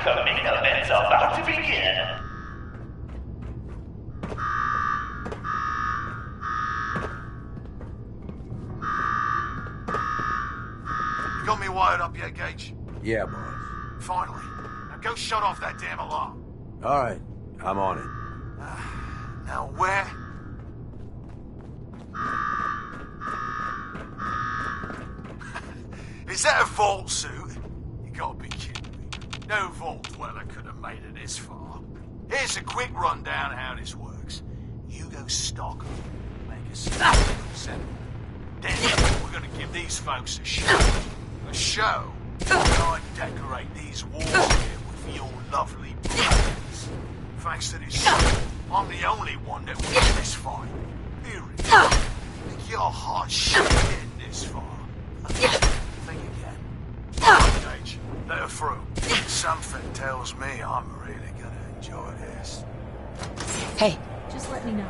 The main event's about to begin. You got me wired up yet, Gage? Yeah, boss. Finally. Now go shut off that damn alarm. All right, I'm on it. Now where? Is that a vault suit? You gotta be kidding me. No vault dweller could have made it this far. Here's a quick rundown of how this works. You go stock them, make a setup. Then we're gonna give these folks a show. A show? I decorate these walls here with your lovely brains. Thanks to this show, I'm the only one that wins this fight. Period. Think you're hot shit getting this far. Think again. Gage, let her through. Something tells me I'm really gonna enjoy this. Hey, just let me know.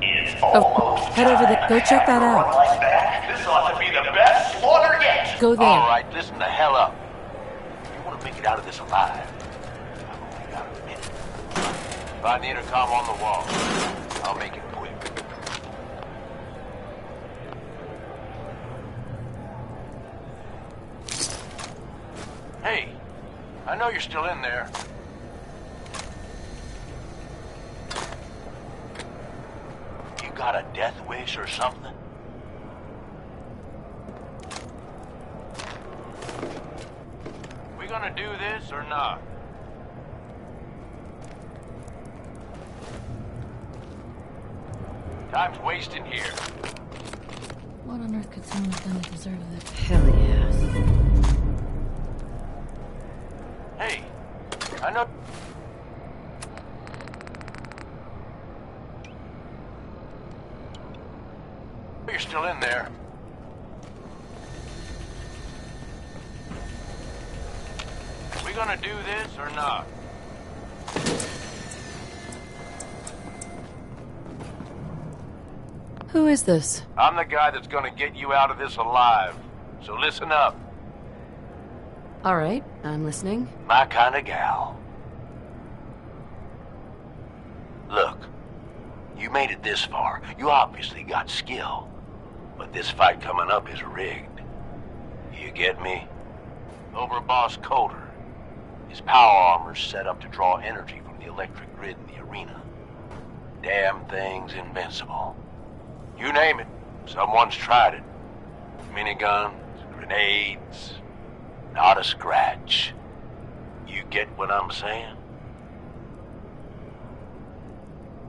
It's almost head over there. Go check that out. Like that. This ought to be the best slaughter yet. Go there. All right, listen the hell up. You want to make it out of this alive? I've only got a minute. Find the intercom on the wall. I'll make it quick. Hey, I know you're still in there. You got a death wish or something? We gonna do this or not? Time's wasting here. What on earth could someone have done to deserve this? Hell yes. Hey, I know... You're still in there. We gonna do this or not? Who is this? I'm the guy that's gonna get you out of this alive. So listen up. All right, I'm listening. My kind of gal. Look, you made it this far. You obviously got skill. But this fight coming up is rigged. You get me? Over Boss Coulter. His power armor's set up to draw energy from the electric grid in the arena. Damn thing's invincible. You name it, someone's tried it. Miniguns, grenades, not a scratch. You get what I'm saying?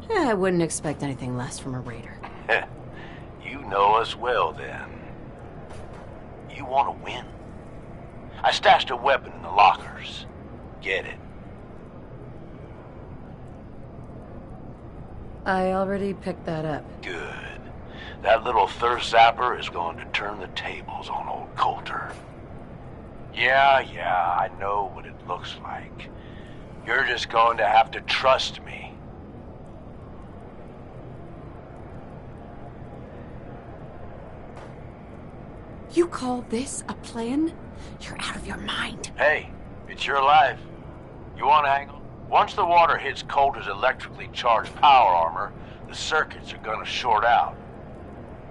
I wouldn't expect anything less from a raider. You know us well, then. You want to win? I stashed a weapon in the lockers. Get it. I already picked that up. Good. That little thirst zapper is going to turn the tables on old Coulter. Yeah, I know what it looks like. You're just going to have to trust me. You call this a plan? You're out of your mind. Hey, it's your life. You want to hang on? Once the water hits Coulter's electrically charged power armor, the circuits are gonna short out.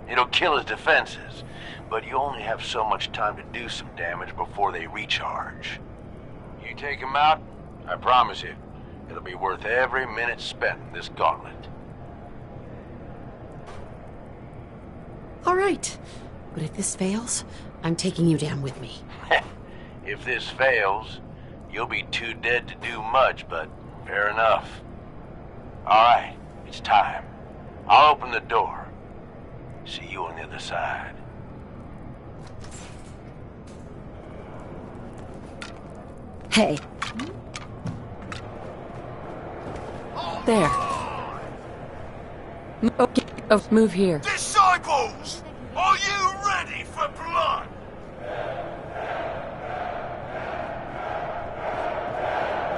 It'll kill his defenses, but you only have so much time to do some damage before they recharge. You take him out, I promise you, it'll be worth every minute spent in this gauntlet. All right. But if this fails, I'm taking you down with me. If this fails, you'll be too dead to do much, but fair enough. All right, it's time. I'll open the door. See you on the other side. Hey. There. Okay, move here. Disciples! Are you ready for blood?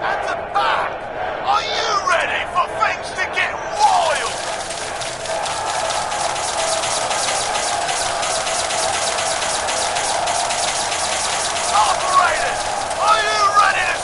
At the back! Are you ready for things to get wild? Operators! Are you ready to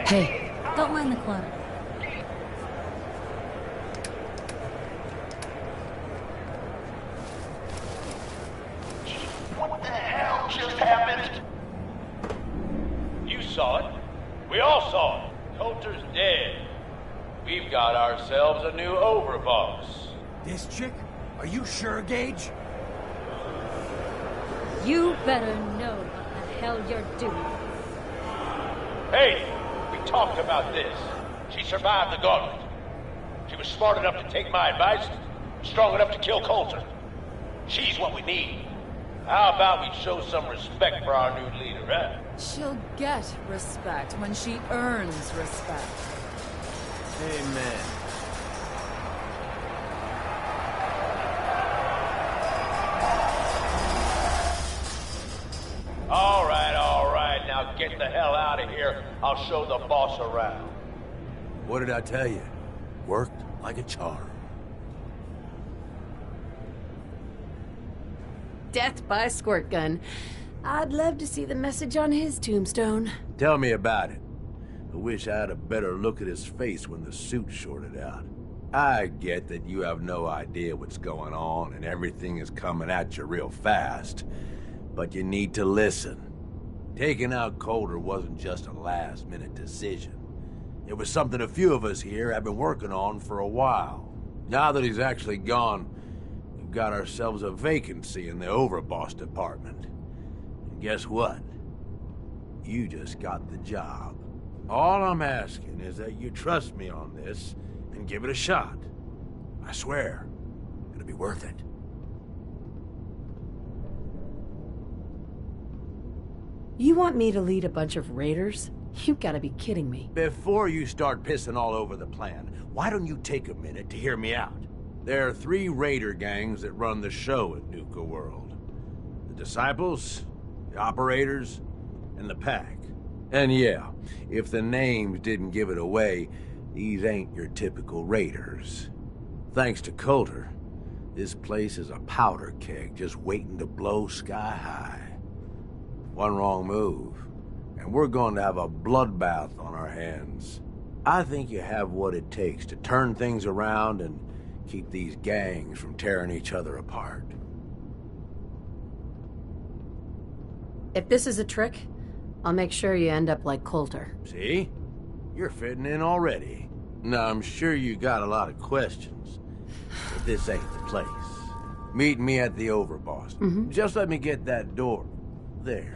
Hey, Don't mind the clutter. What the hell just happened? You saw it. We all saw it. Coulter's dead. We've got ourselves a new overboss. This chick? Are you sure, Gage? You better know what the hell you're doing. Hey, we talked about this. She survived the gauntlet. She was smart enough to take my advice, strong enough to kill Coulter. She's what we need. How about we show some respect for our new leader, huh? She'll get respect when she earns respect. Amen. All right. Now get the hell out of here. I'll show the boss around. What did I tell you? Worked like a charm. death by squirt gun. I'd love to see the message on his tombstone. Tell me about it. I wish I had a better look at his face when the suit shorted out. I get that you have no idea what's going on and everything is coming at you real fast. But you need to listen. Taking out Coulter wasn't just a last-minute decision. It was something a few of us here have been working on for a while. Now that he's actually gone, we've got ourselves a vacancy in the overboss department. And guess what? You just got the job. All I'm asking is that you trust me on this and give it a shot. I swear, it'll be worth it. You want me to lead a bunch of raiders? You gotta be kidding me. Before you start pissing all over the plan, why don't you take a minute to hear me out? There are 3 raider gangs that run the show at Nuka World. The Disciples, the Operators, and the Pack. And yeah, if the names didn't give it away, these ain't your typical raiders. Thanks to Coulter, this place is a powder keg just waiting to blow sky high. One wrong move, and we're going to have a bloodbath on our hands. I think you have what it takes to turn things around and keep these gangs from tearing each other apart. If this is a trick, I'll make sure you end up like Coulter. See? You're fitting in already. Now, I'm sure you got a lot of questions, but this ain't the place. Meet me at the Overboss. Just let me get that door. There.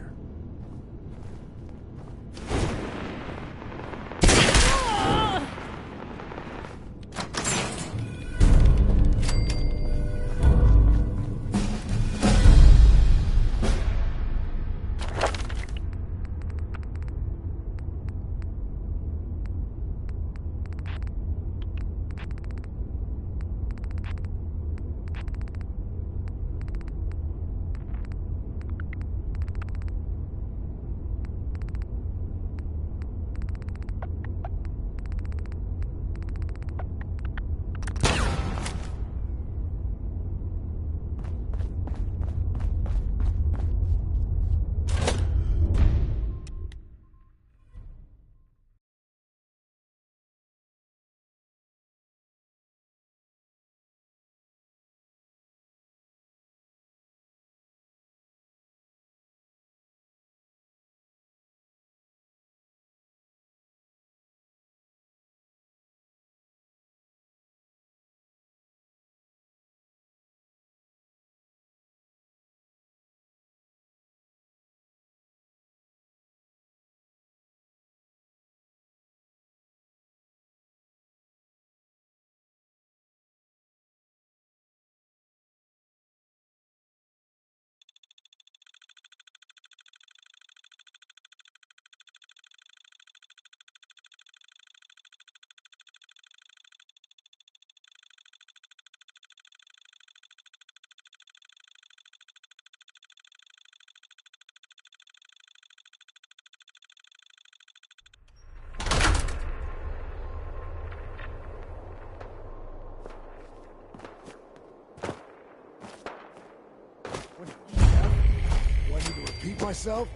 Want me to repeat myself?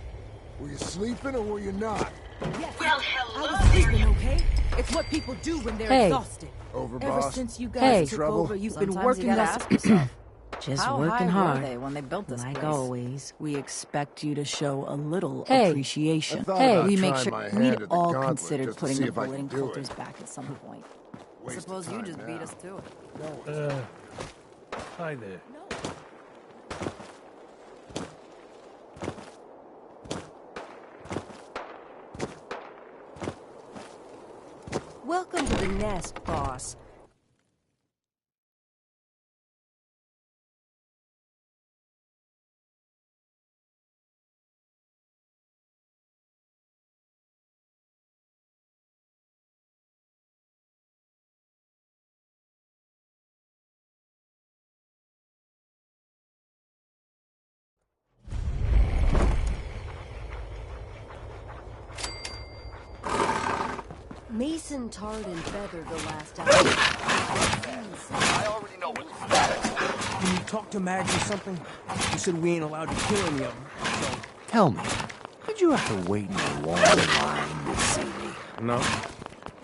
Were you sleeping or were you not? Well, I was hello. sleeping, okay? It's what people do when they're Hey. exhausted. Over, Ever boss. since you Hey. guys took over, you've been Sometimes working you gotta us. ask yourself, Just how working high hard. were they when they built this Like place? always. We expect you to show a little Hey. I appreciation. thought Hey. about We make trying sure my we'd hand at the all gauntlet considered just to putting see the if I bullet in could do Coulter's it. back at some point. I Waste of suppose you time just beat now. us to it. Hi there. Welcome to the nest, boss. Mason tarred and feathered the last hour. I already know what's that. Can you talk to Mags or something? You said we ain't allowed to kill any of them, so... Tell me, did you have to wait in a long line to see me? No.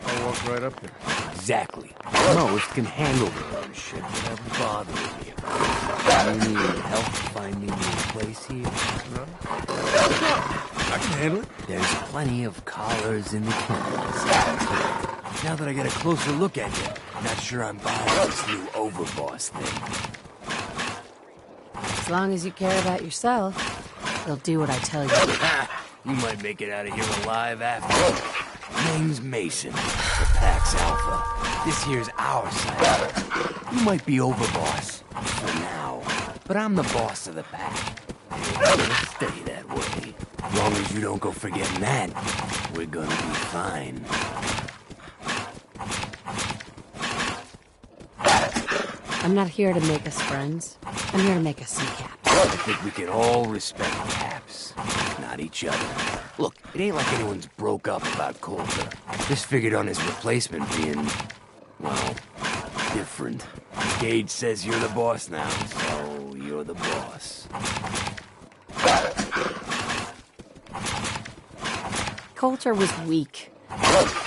I walked right up there. Exactly. Most can handle their own shit without bothering me about it. You need help finding your place here? No? I can handle it. There's plenty of collars in the kennels. Now that I get a closer look at you, I'm not sure I'm buying this new overboss thing. As long as you care about yourself, you'll do what I tell you. Ha! You might make it out of here alive after. Name's Mason, the Pax Alpha. This here's our side. You might be overboss for now, but I'm the boss of the pack. And it'll stay that way. As long as you don't go forgetting that, we're gonna be fine. I'm not here to make us friends. I'm here to make us some caps. I think we can all respect Caps, not each other. Look, it ain't like anyone's broke up about Coulter. Just figured on his replacement being, well, different. Gage says you're the boss now, so you're the boss. Coulter was weak.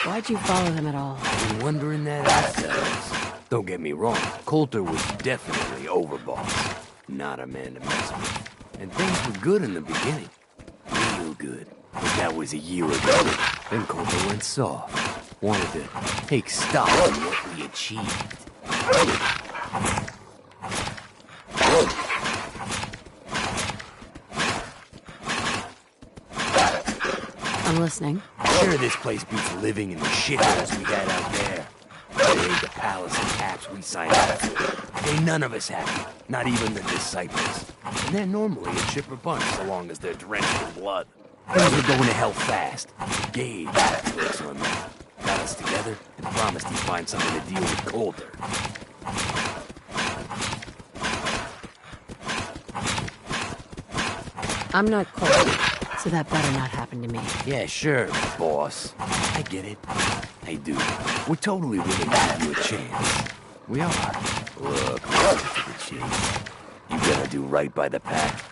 Why'd you follow him at all? I've been wondering that ourselves. Don't get me wrong, Coulter was definitely overboss. Not a man to mess with. And things were good in the beginning. Real good. But that was a year ago. Then Coulter went soft. Wanted to take stock in what we achieved. I'm listening. Sure, this place beats living in the shitholes we had out there. It ain't the palace and caps we signed up for. Ain't none of us happy, not even the disciples. And they're normally a chipper bunch so long as they're drenched in blood. Things were going to hell fast. Gage works on that. Got us together and promised he'd find something to deal with Coulter. I'm not Coulter, so that better not happen to me. Yeah, sure, boss. I get it. I do. We're totally willing to give you a chance. We are. Look, to the chase. You gotta do right by the pack.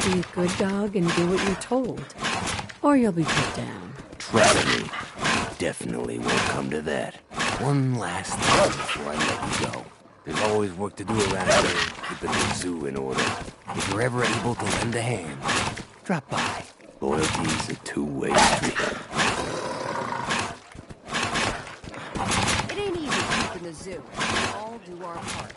Be a good dog and do what you're told. Or you'll be put down. Trust me, it definitely won't come to that. One last thing before I let you go. There's always work to do around here, keeping the zoo in order. If you're ever able to lend a hand, drop by. Loyalty's a two-way street. It ain't easy keeping the zoo. We all do our part.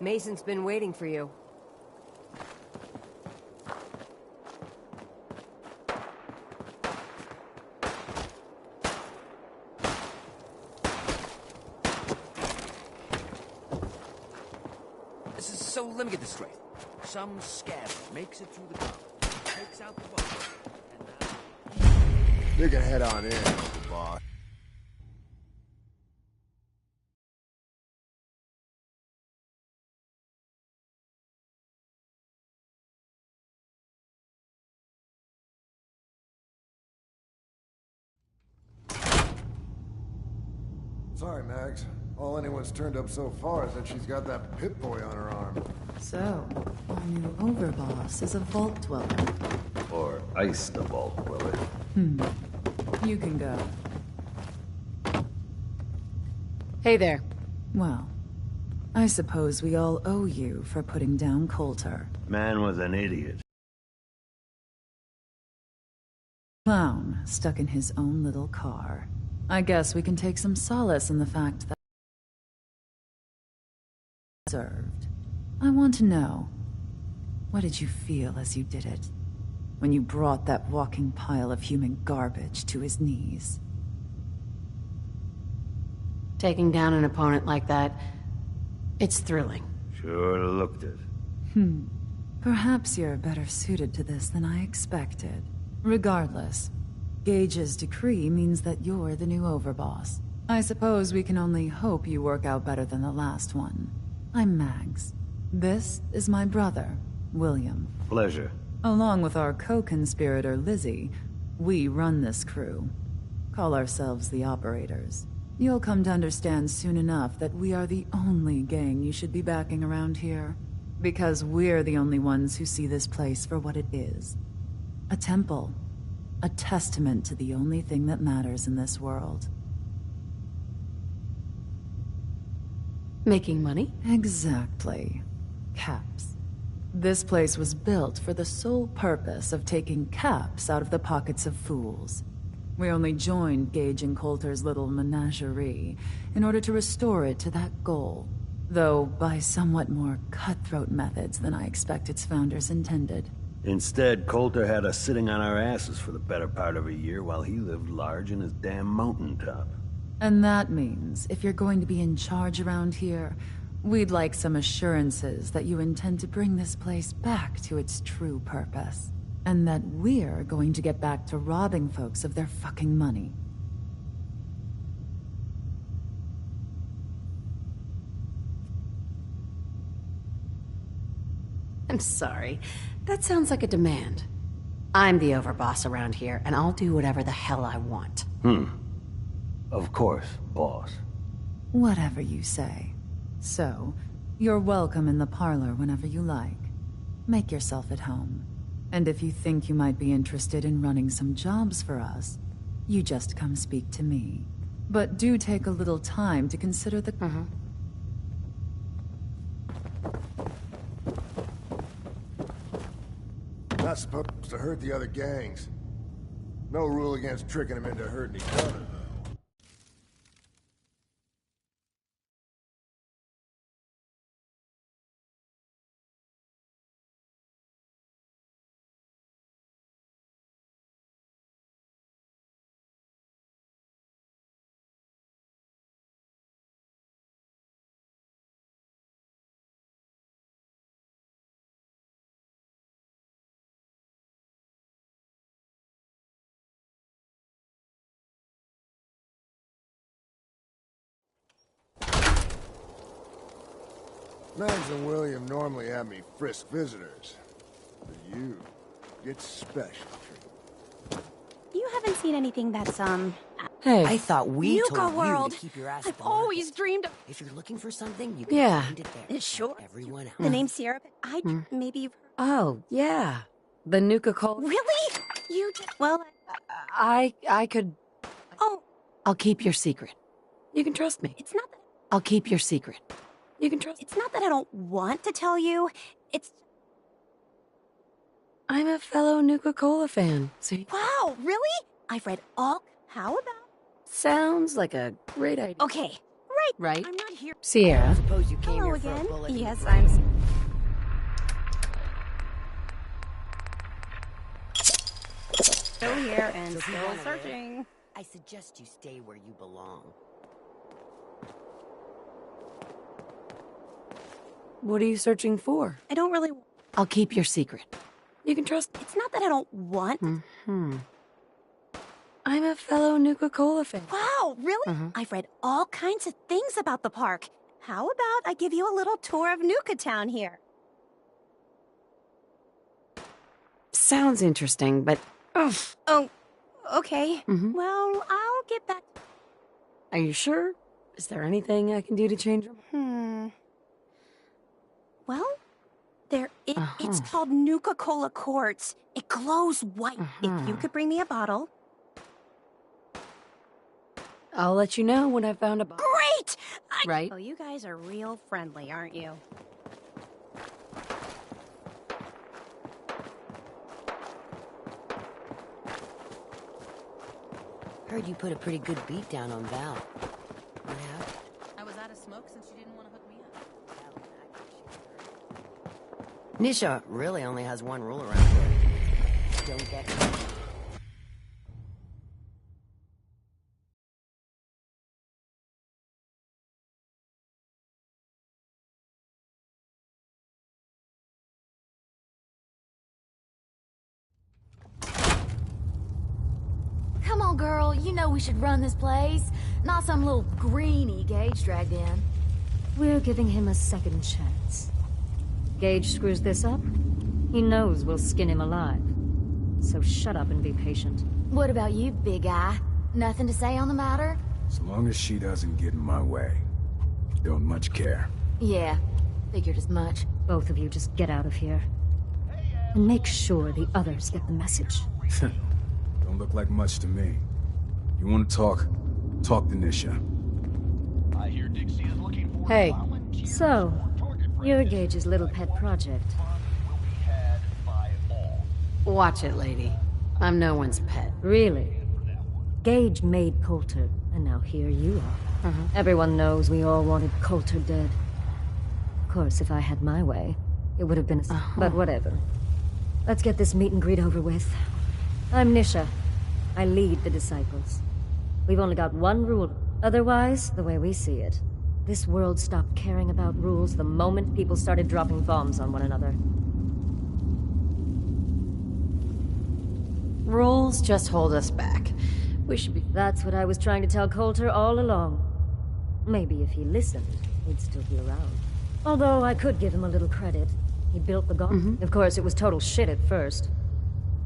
Mason's been waiting for you. So let me get this straight. Some scab makes it through the tunnel, takes out the boat, and now... You can head on in, Mr. Boss. Sorry, Mags. All anyone's turned up so far is that she's got that Pip-Boy on her arm. So, our new overboss is a vault dweller. Or ice the vault dweller. You can go. Hey there. Well, I suppose we all owe you for putting down Coulter. Man was an idiot. Clown stuck in his own little car. I guess we can take some solace in the fact that... Served. I want to know, what did you feel as you did it? When you brought that walking pile of human garbage to his knees? Taking down an opponent like that, it's thrilling. Sure looked it. Perhaps you're better suited to this than I expected. Regardless, Gage's decree means that you're the new overboss. I suppose we can only hope you work out better than the last one. I'm Mags. This is my brother, William. Pleasure. Along with our co-conspirator, Lizzie, we run this crew. Call ourselves the Operators. You'll come to understand soon enough that we are the only gang you should be backing around here. Because we're the only ones who see this place for what it is. A temple. A testament to the only thing that matters in this world. Making money? Exactly. Caps. This place was built for the sole purpose of taking caps out of the pockets of fools. We only joined Gage and Coulter's little menagerie in order to restore it to that goal, though by somewhat more cutthroat methods than I expect its founders intended. Instead, Coulter had us sitting on our asses for the better part of a year while he lived large in his damn mountaintop. And that means, if you're going to be in charge around here, we'd like some assurances that you intend to bring this place back to its true purpose. And that we're going to get back to robbing folks of their fucking money. I'm sorry. That sounds like a demand. I'm the overboss around here, and I'll do whatever the hell I want. Of course, boss. Whatever you say. So, you're welcome in the parlor whenever you like. Make yourself at home. And if you think you might be interested in running some jobs for us, you just come speak to me. But do take a little time to consider the... Not supposed to hurt the other gangs. No rule against tricking them into hurting each other, though. Mags and William normally have me frisk visitors. But you get special treatment. You haven't seen anything that's, Hey. I thought we Nuka told World. you to keep your ass I've at the always market. dreamed of... If you're looking for something, you can Yeah. find it there. Sure. Everyone else. The name Sierra... maybe you've... Oh, yeah. The Nuka-Cola. Really? You just... Well... I could... Oh, I'll keep your secret. You can trust me. it's not that... I'll keep your secret. You can trust... It's not that I don't want to tell you. It's... I'm a fellow Nuka-Cola fan. See? Wow, really? I've read all... How about... Sounds like a great idea. Okay, right. Right? I'm not here. Sierra. Suppose you came Hello here for again. a bullet. Yes, I'm. Still here and So if you still wanna live, searching. I suggest you stay where you belong. What are you searching for? I don't really. I'll keep your secret. You can trust me. It's not that I don't want. Hmm. I'm a fellow Nuka-Cola fan. Wow, really? I've read all kinds of things about the park. How about I give you a little tour of Nuka Town here? Sounds interesting, but... Oh, okay. Mhm. Well, I'll get back. Are you sure? Is there anything I can do to change them? Well, it's called Nuka-Cola Quartz. It glows white. If you could bring me a bottle. I'll let you know when I've found a bottle. Great! Right? Oh, you guys are real friendly, aren't you? Heard you put a pretty good beat down on Val. What happened? I was out of smoke since you didn't want to hook me up. Nisha really only has one rule around here. Don't get caught. Come on, girl. You know we should run this place. Not some little greenie Gage dragged in. We're giving him a second chance. Gage screws this up, he knows we'll skin him alive. So shut up and be patient. What about you, big guy? Nothing to say on the matter? As long as she doesn't get in my way. Don't much care. Yeah, figured as much. Both of you just get out of here. And make sure the others get the message. Don't look like much to me. You want to talk? Talk to Nisha. I hear Dixie is looking for Hey. So, you're Gage's little pet project. will be had by all. Watch it, lady. I'm no one's pet. Really? Gage made Coulter, and now here you are. Everyone knows we all wanted Coulter dead. Of course, if I had my way, it would have been a... But whatever. Let's get this meet and greet over with. I'm Nisha. I lead the Disciples. We've only got one rule. Otherwise, the way we see it, this world stopped caring about rules the moment people started dropping bombs on one another. Rules just hold us back. We should be... That's what I was trying to tell Coulter all along. Maybe if he listened, he'd still be around. Although I could give him a little credit. He built the gauntlet. Of course, it was total shit at first.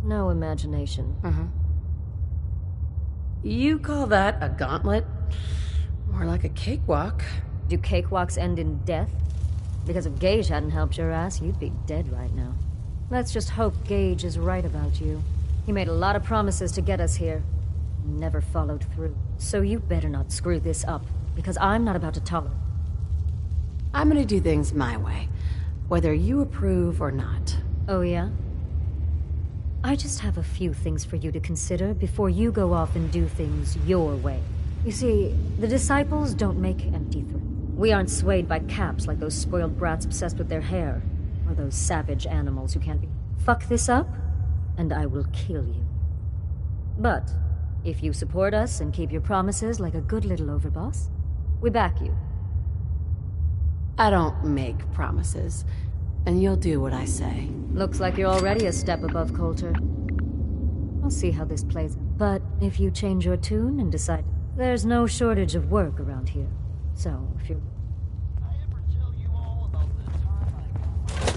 No imagination. You call that a gauntlet? More like a cakewalk. Do cakewalks end in death? Because if Gage hadn't helped your ass, you'd be dead right now. Let's just hope Gage is right about you. He made a lot of promises to get us here. Never followed through. So you better not screw this up, because I'm not about to tolerate. I'm gonna do things my way, whether you approve or not. Oh yeah? I just have a few things for you to consider before you go off and do things your way. You see, the Disciples don't make empty threats. We aren't swayed by caps like those spoiled brats obsessed with their hair, or those savage animals who can't be... Fuck this up, and I will kill you. But, if you support us and keep your promises like a good little overboss, we back you. I don't make promises, and you'll do what I say. Looks like you're already a step above Coulter. I'll see how this plays out. But if you change your tune and decide... There's no shortage of work around here. So, if you're... I ever tell you all about the time I...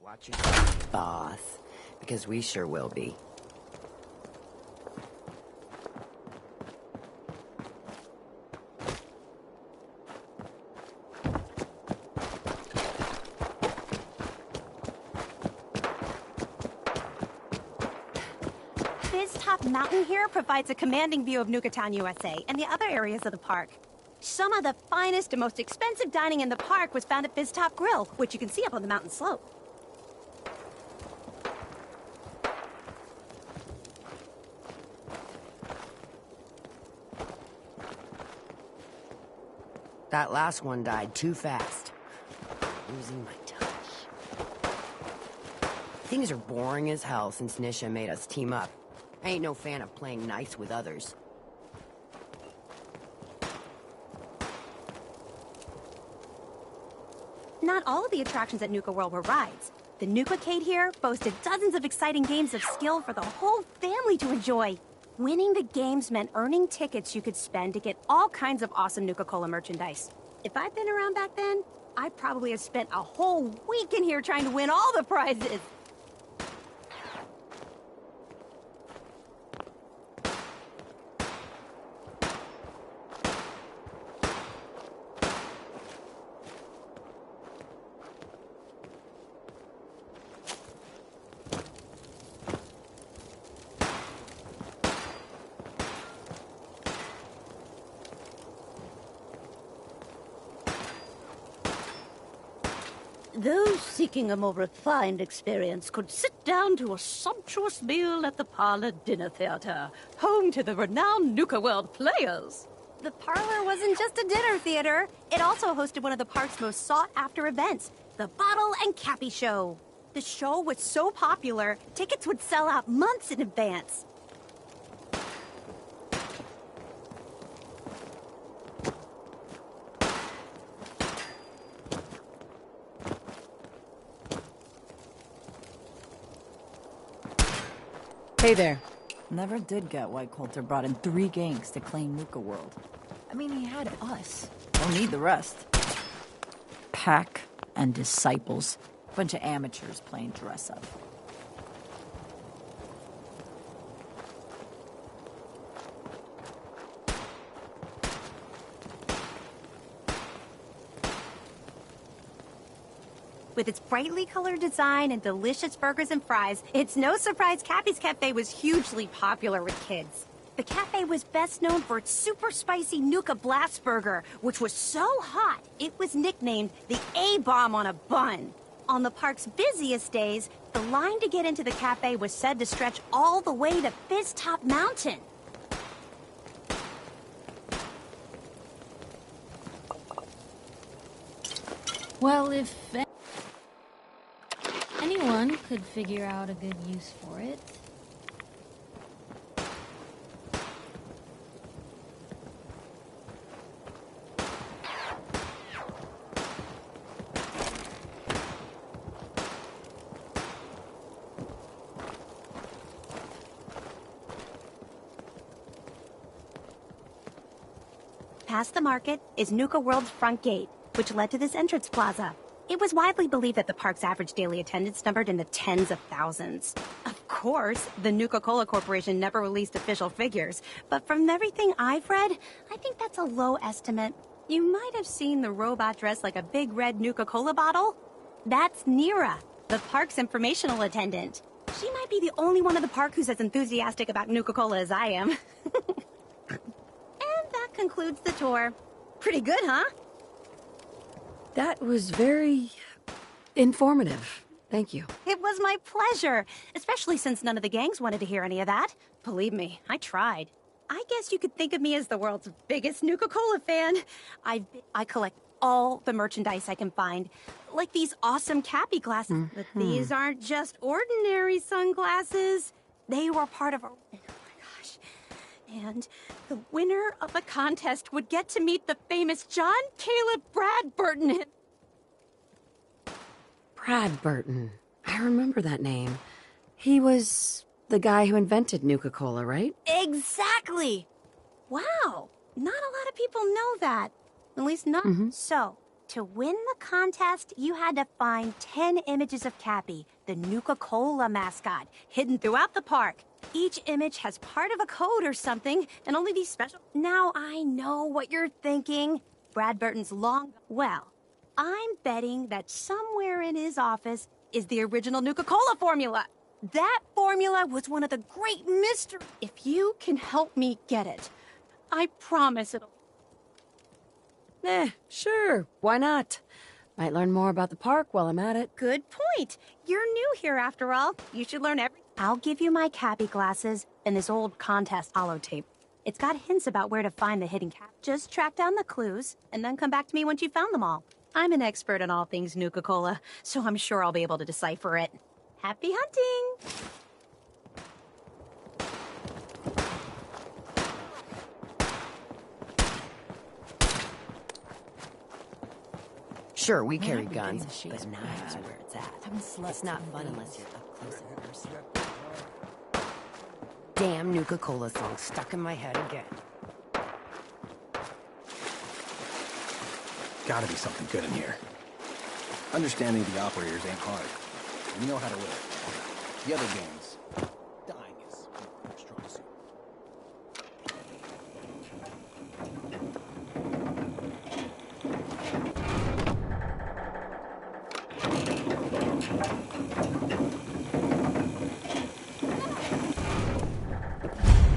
Watch your boss, because we sure will be. Top Mountain here provides a commanding view of Nukatown, USA, and the other areas of the park. Some of the finest and most expensive dining in the park was found at Fizztop Grill, which you can see up on the mountain slope. That last one died too fast. Losing my touch. Things are boring as hell since Nisha made us team up. I ain't no fan of playing nice with others. Not all of the attractions at Nuka World were rides. The Nukacade here boasted dozens of exciting games of skill for the whole family to enjoy. Winning the games meant earning tickets you could spend to get all kinds of awesome Nuka-Cola merchandise. If I'd been around back then, I probably have spent a whole week in here trying to win all the prizes. Those seeking a more refined experience could sit down to a sumptuous meal at the Parlor Dinner Theater, home to the renowned Nuka World players. The Parlor wasn't just a dinner theater. It also hosted one of the park's most sought-after events, the Bottle and Cappy Show. The show was so popular, tickets would sell out months in advance. Hey there. Never did get why Coulter brought in 3 gangs to claim Nuka World. I mean, he had us. Don't need the rest. Pack and disciples. Bunch of amateurs playing dress up. With its brightly colored design and delicious burgers and fries, it's no surprise Cappy's Cafe was hugely popular with kids. The cafe was best known for its super spicy Nuka Blast Burger, which was so hot, it was nicknamed the A-Bomb on a bun. On the park's busiest days, the line to get into the cafe was said to stretch all the way to Fizztop Mountain. Well, if anyone could figure out a good use for it. Past the market is Nuka World's front gate, which led to this entrance plaza. It was widely believed that the park's average daily attendance numbered in the tens of thousands. Of course, the Nuka-Cola Corporation never released official figures, but from everything I've read, I think that's a low estimate. You might have seen the robot dressed like a big red Nuka-Cola bottle. That's Nira, the park's informational attendant. She might be the only one in the park who's as enthusiastic about Nuka-Cola as I am. And that concludes the tour. Pretty good, huh? That was very informative. Thank you. It was my pleasure, especially since none of the gangs wanted to hear any of that. Believe me, I tried. I guess you could think of me as the world's biggest Nuka-Cola fan. I collect all the merchandise I can find, like these awesome Cappy glasses. But these aren't just ordinary sunglasses. They were part of a... Oh my gosh. And the winner of the contest would get to meet the famous John Caleb Bradburton. Bradburton. I remember that name. He was the guy who invented Nuka-Cola, right? Exactly! Wow, not a lot of people know that. At least not. So, to win the contest, you had to find 10 images of Cappy, the Nuka-Cola mascot, hidden throughout the park. Each image has part of a code or something, and only these special... Now I know what you're thinking. Bradburton's long... Well, I'm betting that somewhere in his office is the original Nuka-Cola formula. That formula was one of the great mysteries. If you can help me get it, I promise it'll... Sure. Why not? Might learn more about the park while I'm at it. Good point. You're new here after all. You should learn everything. I'll give you my cabbie glasses and this old contest holotape. It's got hints about where to find the hidden cap. Just track down the clues and then come back to me once you've found them all. I'm an expert in all things Nuka-Cola, so I'm sure I'll be able to decipher it. Happy hunting! Sure, we Man, carry every guns, day this shit but is knives are bad. where it's at. Haven't slept It's not in fun days. unless you're up close and personal. Damn Nuka-Cola song stuck in my head again. Gotta be something good in here. Understanding the operators ain't hard. We know how to live. The other gangs, dying is a strong suit.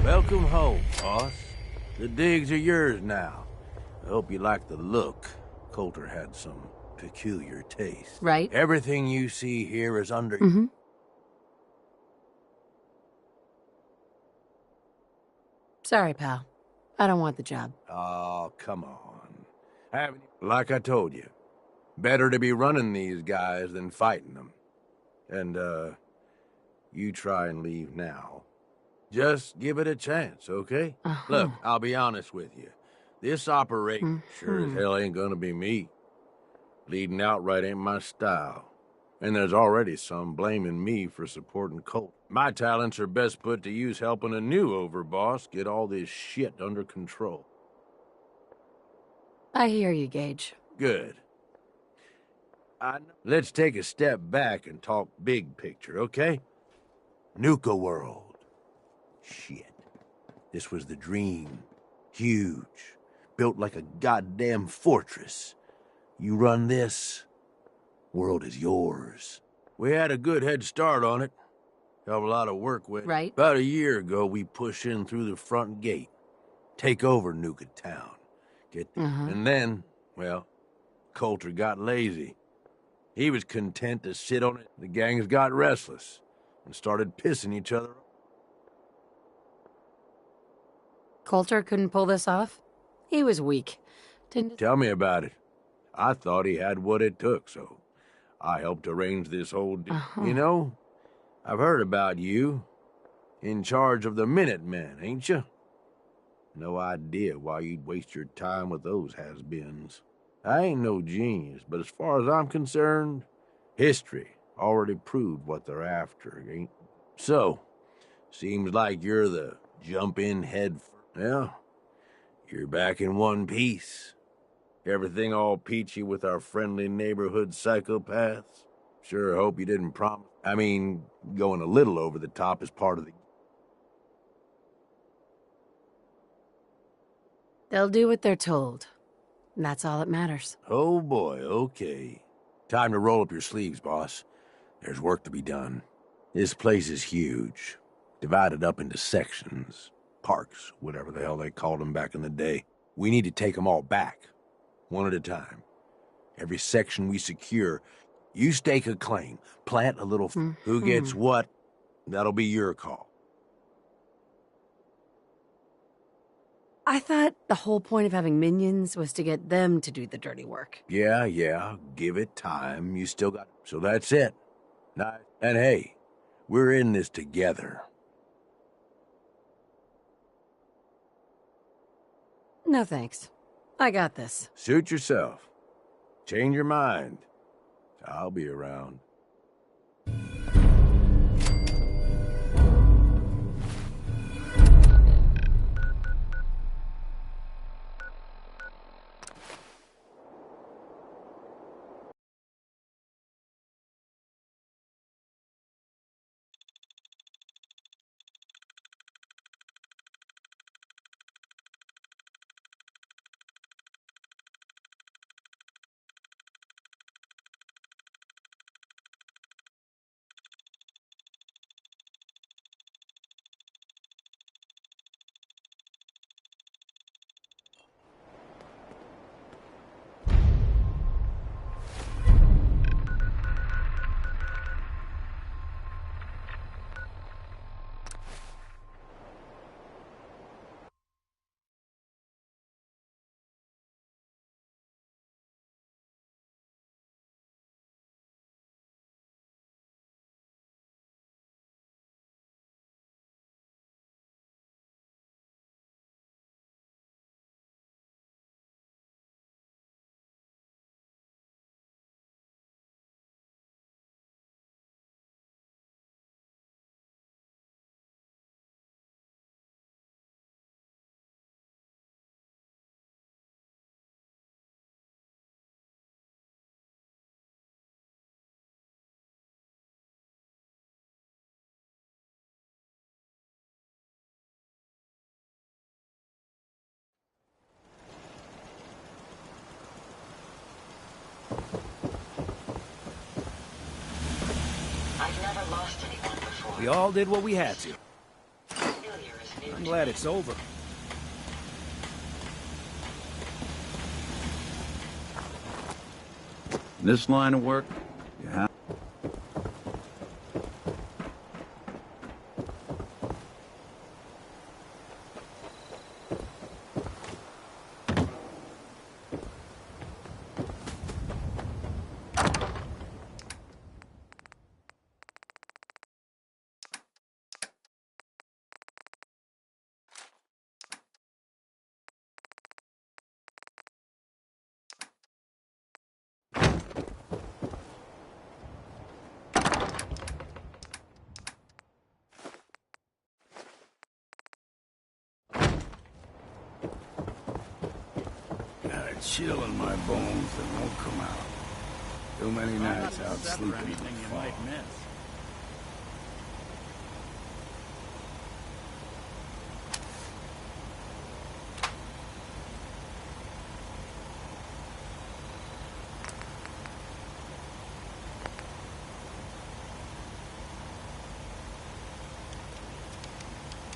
Welcome home, boss. The digs are yours now. I hope you like the look. Coulter had some peculiar taste. Right. Everything you see here is under... Mm-hmm. Sorry, pal. I don't want the job. Oh, come on. Haven't you? Like I told you, better to be running these guys than fighting them. And, you try and leave now. Just give it a chance, okay? Look, I'll be honest with you. This operation sure as hell ain't gonna be me. Leading outright ain't my style. And there's already some blaming me for supporting Colt. My talents are best put to use helping a new overboss get all this shit under control. I hear you, Gage. Good. Let's take a step back and talk big picture, okay? Nuka World. Shit. This was the dream. Huge. Built like a goddamn fortress. You run this, world is yours. We had a good head start on it. Have a lot of work with. Right. About a year ago, we push in through the front gate. Take over Nuka Town. And then, well, Coulter got lazy. He was content to sit on it. The gangs got restless and started pissing each other off. Coulter couldn't pull this off? He was weak. Didn't... Tell me about it. I thought he had what it took, so I helped arrange this whole deal. You know, I've heard about you. In charge of the Minutemen, ain't you? No idea why you'd waste your time with those has-beens. I ain't no genius, but as far as I'm concerned, history already proved what they're after, ain't? So, seems like you're the jump-in head. Well, you're back in one piece. Everything all peachy with our friendly neighborhood psychopaths. Sure hope you didn't promise. I mean, going a little over the top is part of the... They'll do what they're told. And that's all that matters. Oh boy, okay. Time to roll up your sleeves, boss. There's work to be done. This place is huge. Divided up into sections. Parks, whatever the hell they called them back in the day. We need to take them all back. One at a time. Every section we secure, you stake a claim. Plant a little... Who gets what, that'll be your call. I thought the whole point of having minions was to get them to do the dirty work. Yeah, give it time. You still got... So that's it. Nice. And hey, we're in this together. No thanks. I got this. Suit yourself. Change your mind. I'll be around. We all did what we had to. I'm glad it's over. This line of work, you have... Got a chill in my bones that won't come out. Too many nights out sleeping in the fog.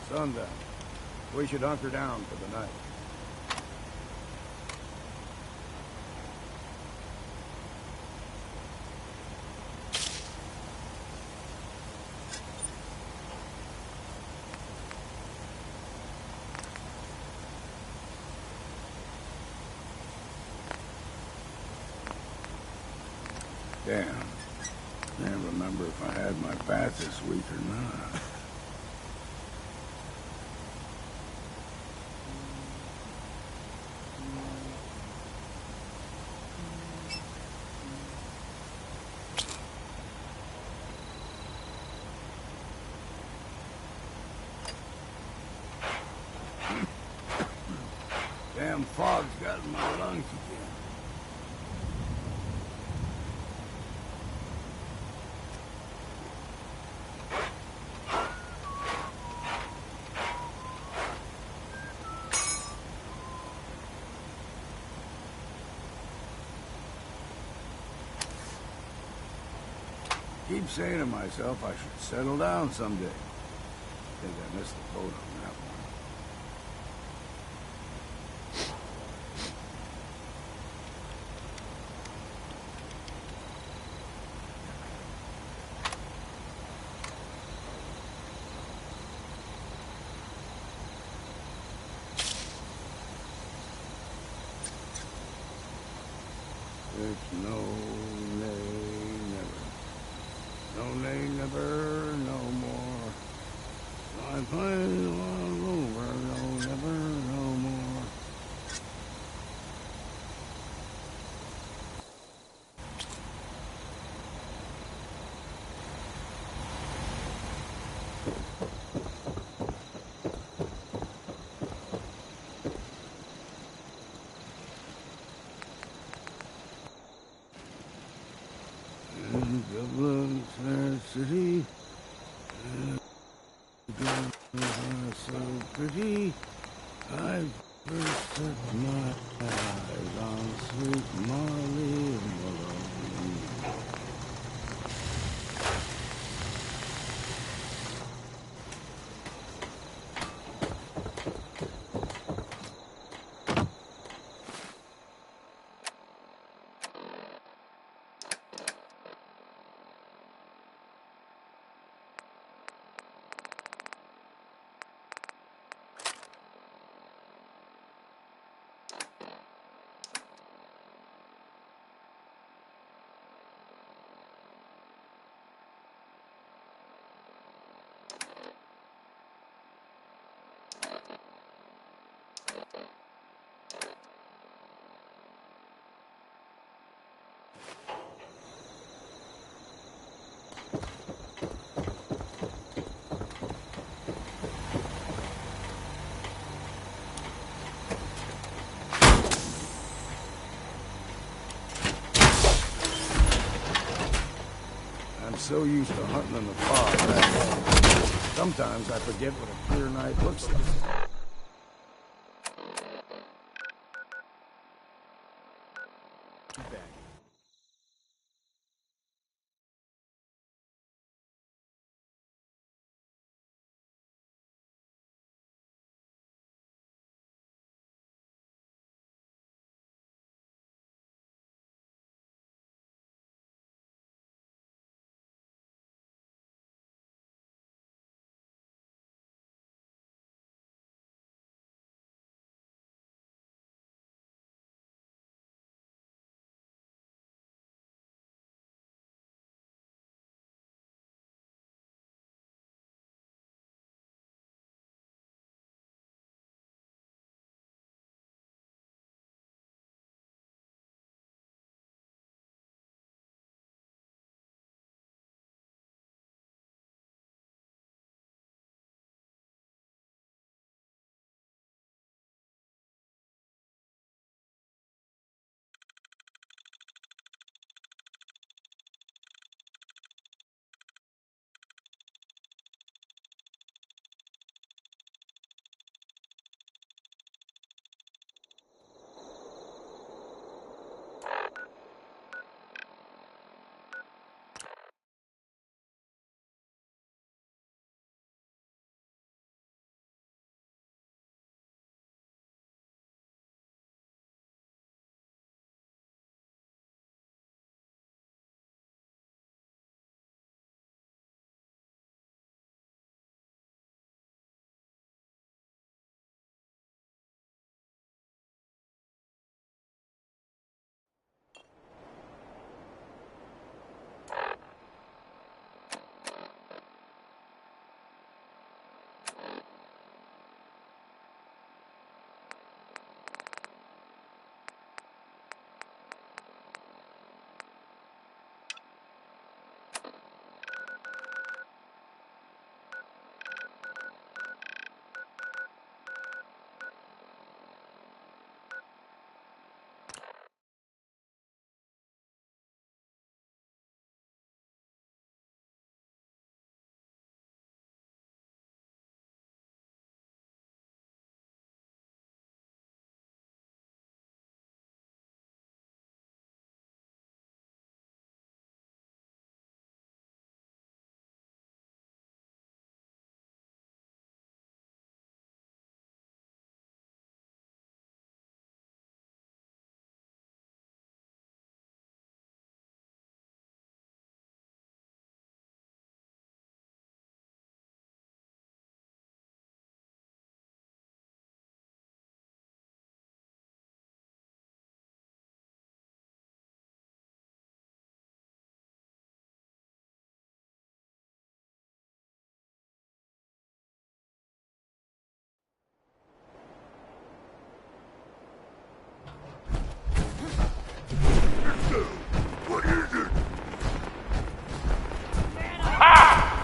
Sundown. We should hunker down for the night. Damn. Can't remember if I had my bath this week or not. Damn fog's got in my lungs again. Keep saying to myself I should settle down someday. I think I missed the boat on that one. It's no nay, never. No nay, never, no more. I play all over, no never, no more. Dublin, fair city. Dublin, so pretty. I first set my eyes on sweet Molly Malone. I'm so used to hunting in the fog that sometimes I forget what a clear night looks like.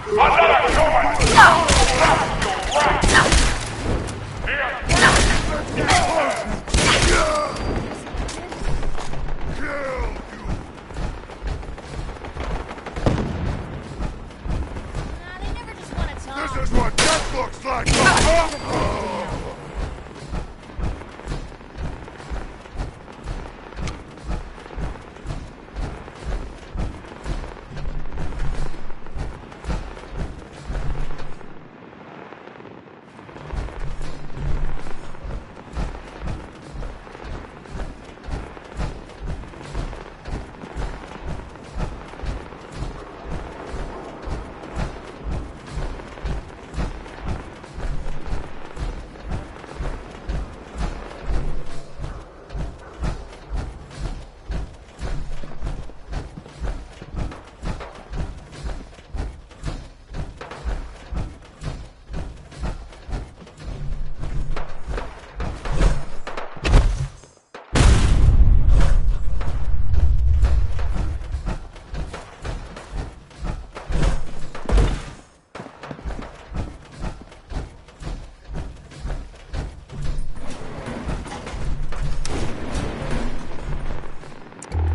This is what death looks like!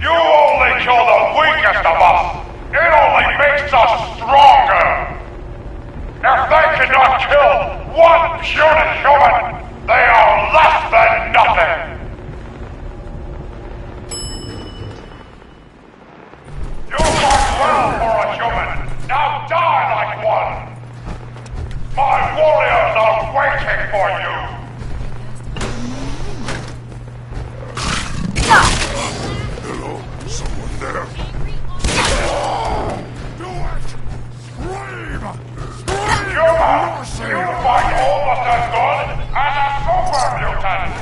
You only kill the weakest of us! It only makes us stronger! If they cannot kill one puny human, they are less than nothing! You fought well for a human! Now die like one! My warriors are waiting for you! Someone there! Do it! Scream! You fight almost as good as a super mutant!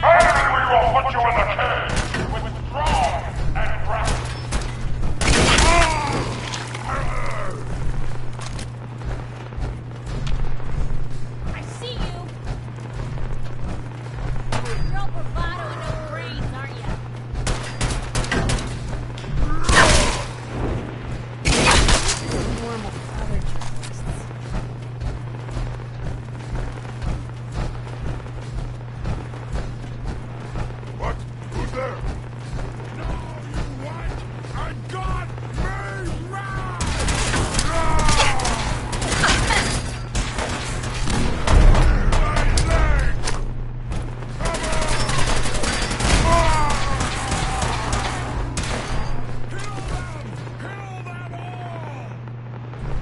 Maybe we will put you in the cage with strong and rapid. I see you. You're all bravado and no brains, aren't you? Normal other journalists. What? Who's there? No, you what? I got me right!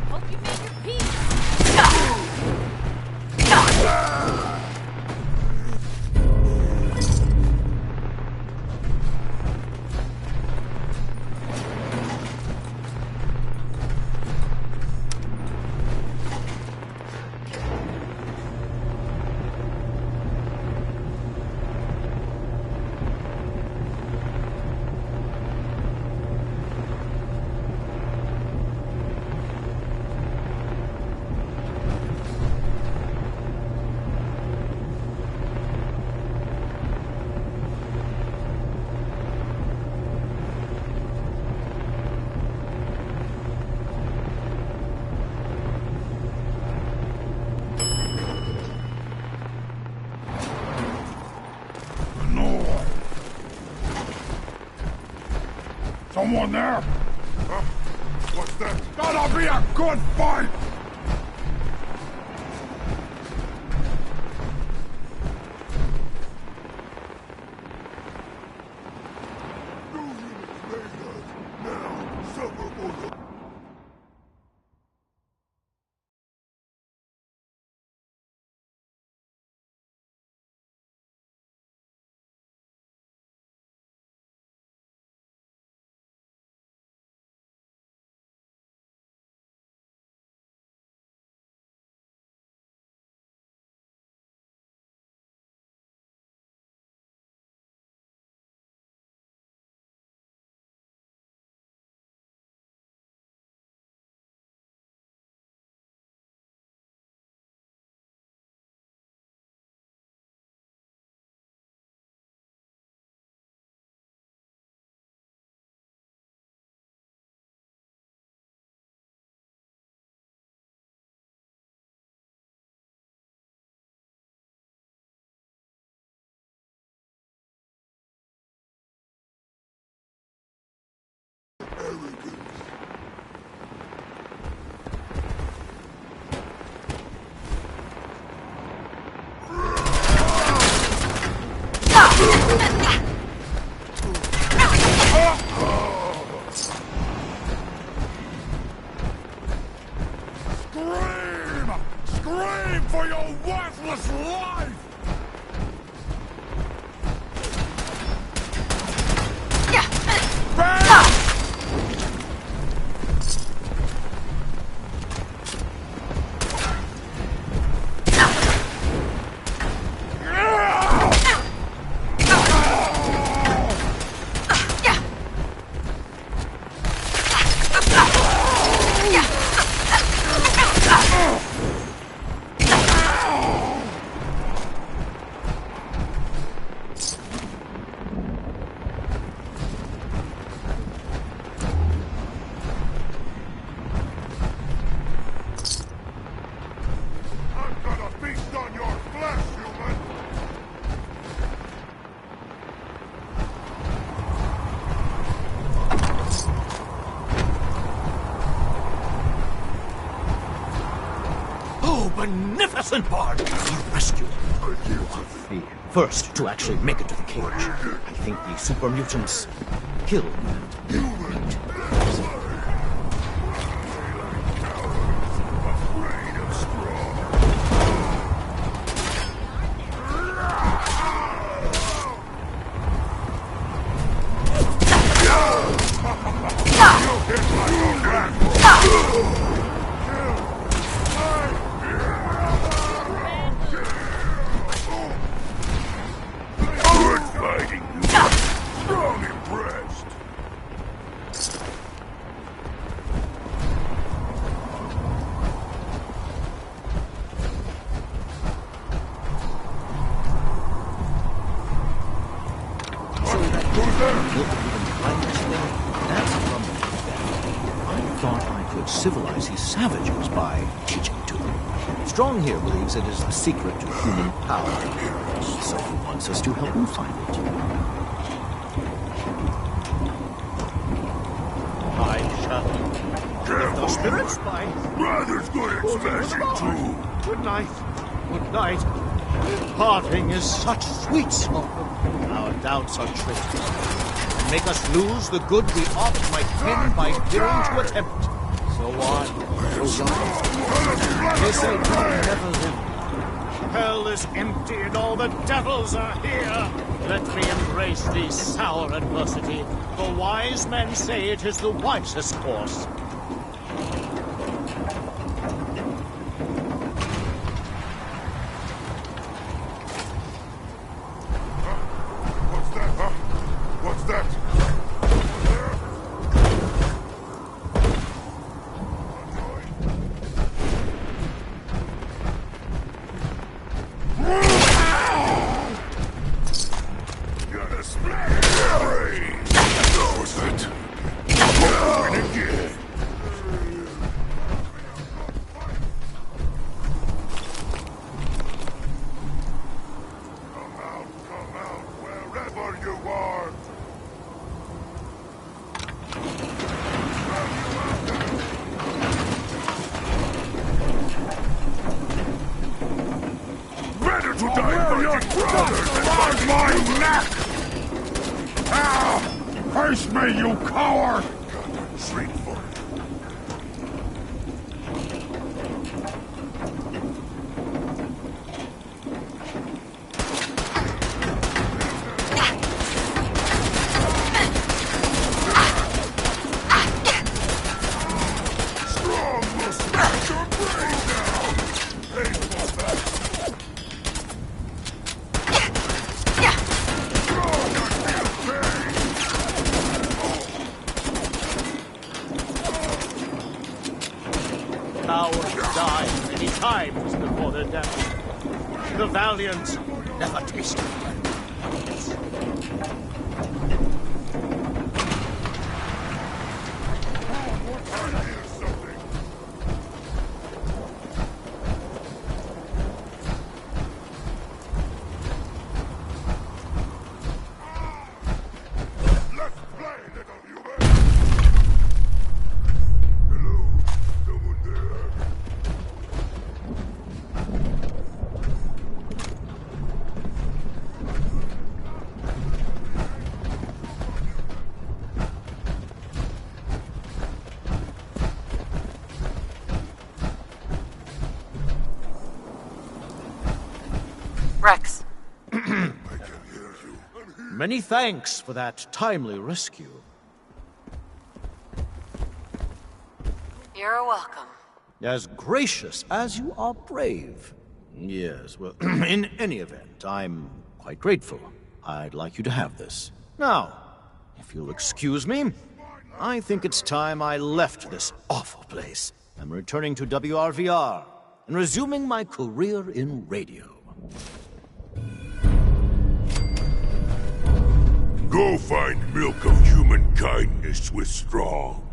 Hope you made your peace. Someone there? What's that? Gotta be a good fight! Scream! Scream for your worthless life! Magnificent Bard! Our rescue. You are the first to actually make it to the cage. I think the super mutants killed and civilize these savages by teaching to them. Strong here believes it is the secret to human power, so he wants us to help him find it. I shall lift our spirits by... Rather's good at smashing too. Good night. Good night. Parting is such sweet sorrow. Our doubts are tricked. And make us lose the good we oft might win by daring to attempt. So on, so on. They say God never lived. Hell is empty and all the devils are here. Let me embrace the sour adversity, for wise men say it is the wisest course. What's that, huh? What's that? Face me, you coward! Shrink for it. Strong will smash your brains out! Painful that. Cowards die many times before their death. The valiant never tasted death. Rex. Many thanks for that timely rescue. You're welcome. As gracious as you are brave. Yes, well, in any event, I'm quite grateful. I'd like you to have this. Now, if you'll excuse me, I think it's time I left this awful place. I'm returning to WRVR and resuming my career in radio. Go find milk of human kindness with Strong.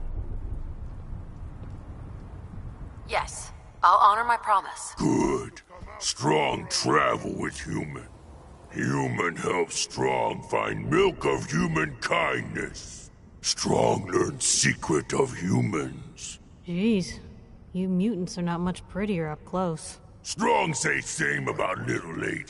Yes, I'll honor my promise. Good. Strong travel with Human. Human helps Strong find milk of human kindness. Strong learns secret of humans. Jeez, you mutants are not much prettier up close. Strong say same about little lady.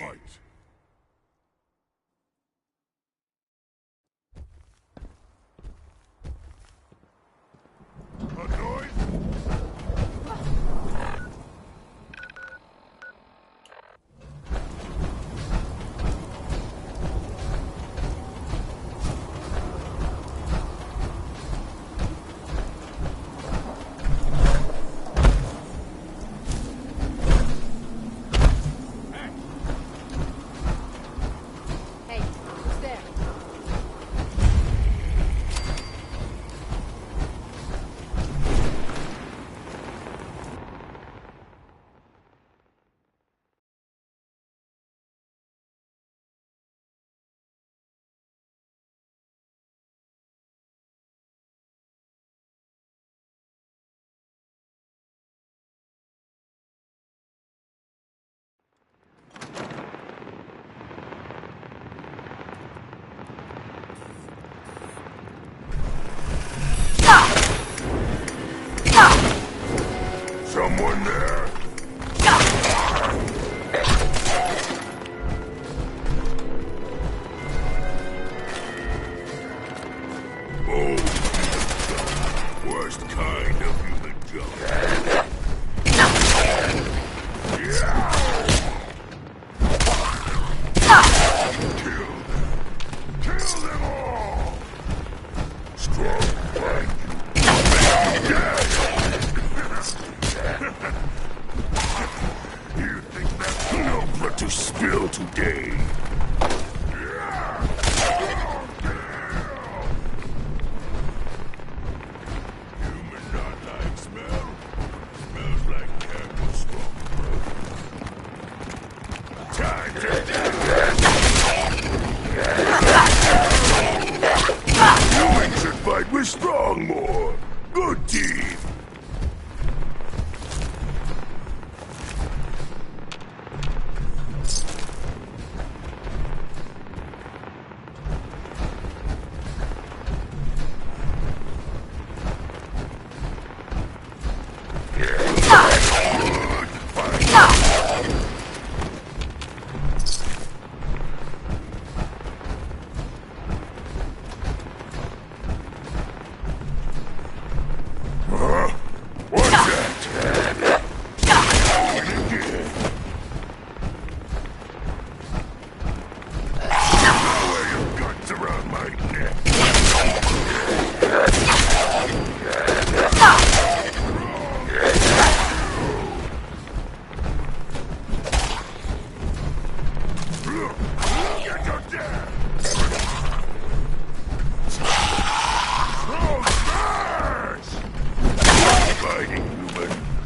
Someone there. Oh, worst kind of human junk. Kill them all. Strong find you. You think that's no blood to spill today? Human not like smell. Smells like candle smoke. Time to Human should fight with Strong more. Good team.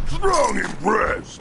Strong impressed.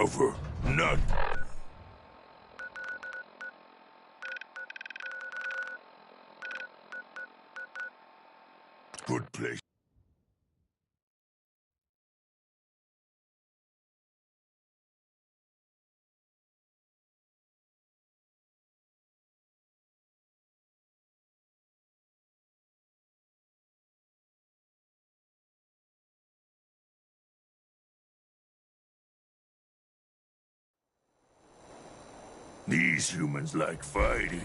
over. None. Good place. These humans like fighting.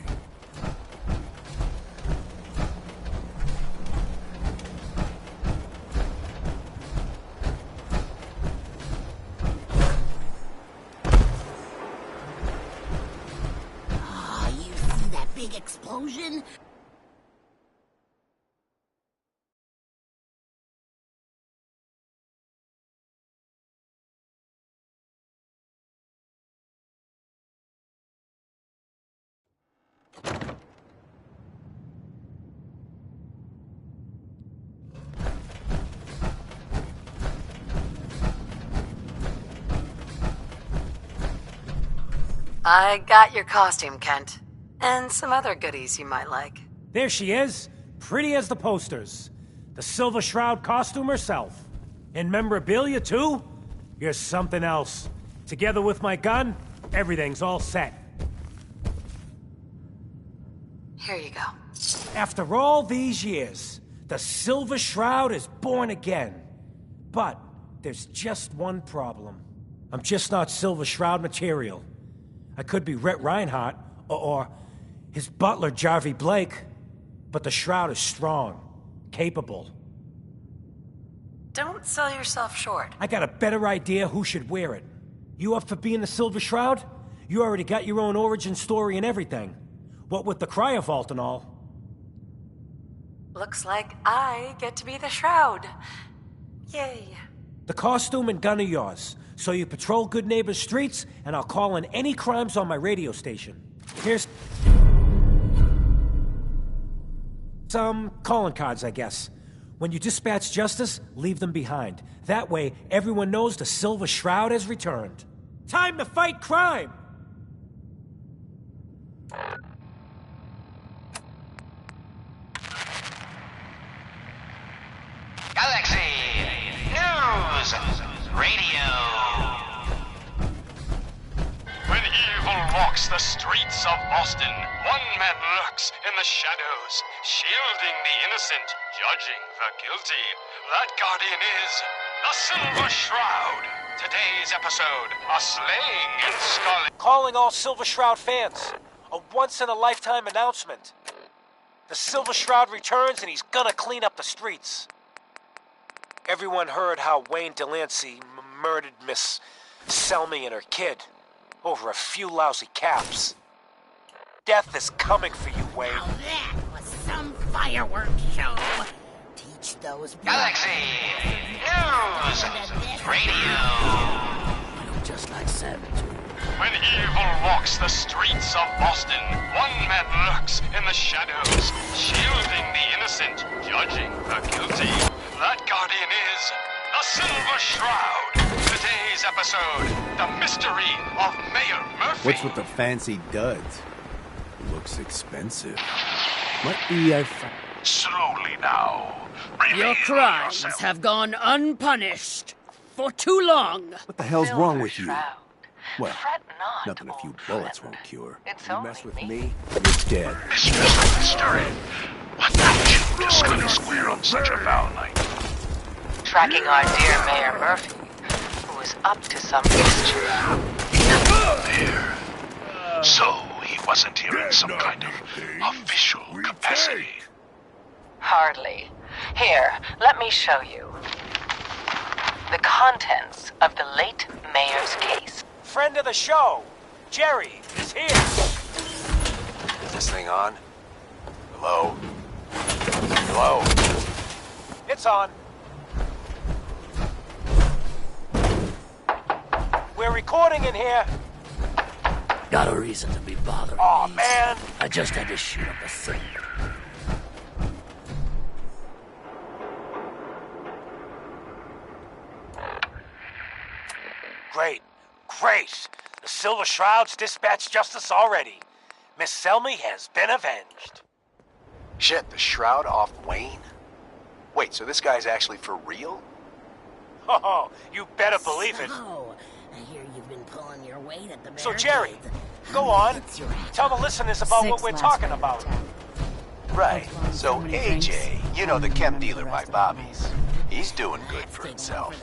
Oh, you see that big explosion? I got your costume, Kent. And some other goodies you might like. There she is, pretty as the posters. The Silver Shroud costume herself. And memorabilia, too? You're something else. Together with my gun, everything's all set. Here you go. After all these years, the Silver Shroud is born again. But there's just one problem. I'm just not Silver Shroud material. I could be Rhett Reinhardt, or his butler, Jarvie Blake. But the Shroud is strong, capable. Don't sell yourself short. I got a better idea who should wear it. You up for being the Silver Shroud? You already got your own origin story and everything. What with the Cryo Vault and all. Looks like I get to be the Shroud. Yay. The costume and gun are yours. So you patrol Good Neighbor's streets, and I'll call in any crimes on my radio station. Here's some calling cards, I guess. When you dispatch justice, leave them behind. That way, everyone knows the Silver Shroud has returned. Time to fight crime! Galaxy News Radio. When evil walks the streets of Boston, one man lurks in the shadows, shielding the innocent, judging the guilty. That guardian is the Silver Shroud. Today's episode, a slaying in Scarlet. Calling all Silver Shroud fans. A once-in-a-lifetime announcement. The Silver Shroud returns and he's gonna clean up the streets. Everyone heard how Wayne Delancey murdered Miss Selmy and her kid over a few lousy caps. Death is coming for you, Wayne. Now that was some fireworks show. Teach those Galaxy News Radio. Just like Savage. When evil walks the streets of Boston, one man lurks in the shadows, shielding the innocent, judging the guilty. That guardian is the Silver Shroud. Today's episode, the mystery of Mayor Murphy. What's with the fancy duds? Looks expensive. Might be a... Slowly now. Your crimes have gone unpunished for too long. What the hell's wrong with you? Well, nothing a few bullets won't cure. You mess with me, you're dead. Mystery. What brought you to Scully Square on such a foul night? Tracking our dear Mayor Murphy, who is up to some mischief. There. So, he wasn't here in some kind of official capacity. Hardly. Here, let me show you. The contents of the late mayor's case. Friend of the show, Jerry, is here. Is this thing on? Hello? Hello? It's on. We're recording in here. Got a reason to be bothering me. Man. I just had to shoot up a thing. Great! The Silver Shroud's dispatched justice already. Miss Selmy has been avenged. Shit, the Shroud off Wayne? Wait, so this guy's actually for real? Oh, you better believe it. So, I hear you've been pulling your weight at the So, Jerry, go on. Tell the listeners about what we're talking about. Right. So AJ, you know the chem dealer by Bobby's. He's doing good for himself.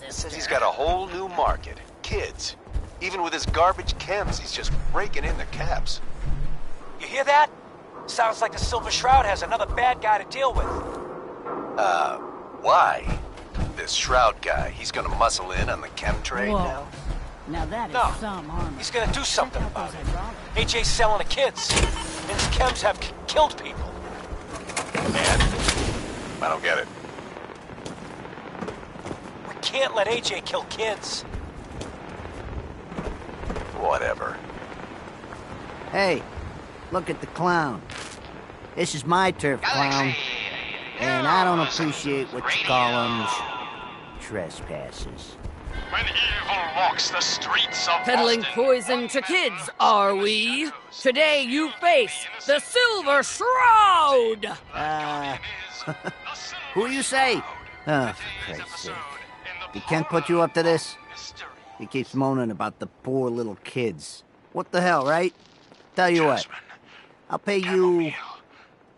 Says he's got a whole new market. Kids. Even with his garbage chems, he's just raking in the caps. You hear that? Sounds like the Silver Shroud has another bad guy to deal with. Why? This Shroud guy, he's gonna muscle in on the chem trade Whoa. now? Now that is No, some armor. he's gonna do something about it. AJ's selling the kids, and his chems have killed people. And? I don't get it. We can't let AJ kill kids. Whatever. Hey, look at the clown. This is my turf, clown. And I don't appreciate what you call them trespassers. When evil walks the streets of Peddling Boston, poison to kids, are we? Today you face the Silver Shroud! Who you say? Oh, for Christ's sake. He can't put you up to this? He keeps moaning about the poor little kids. What the hell, right? Tell you what, I'll pay you,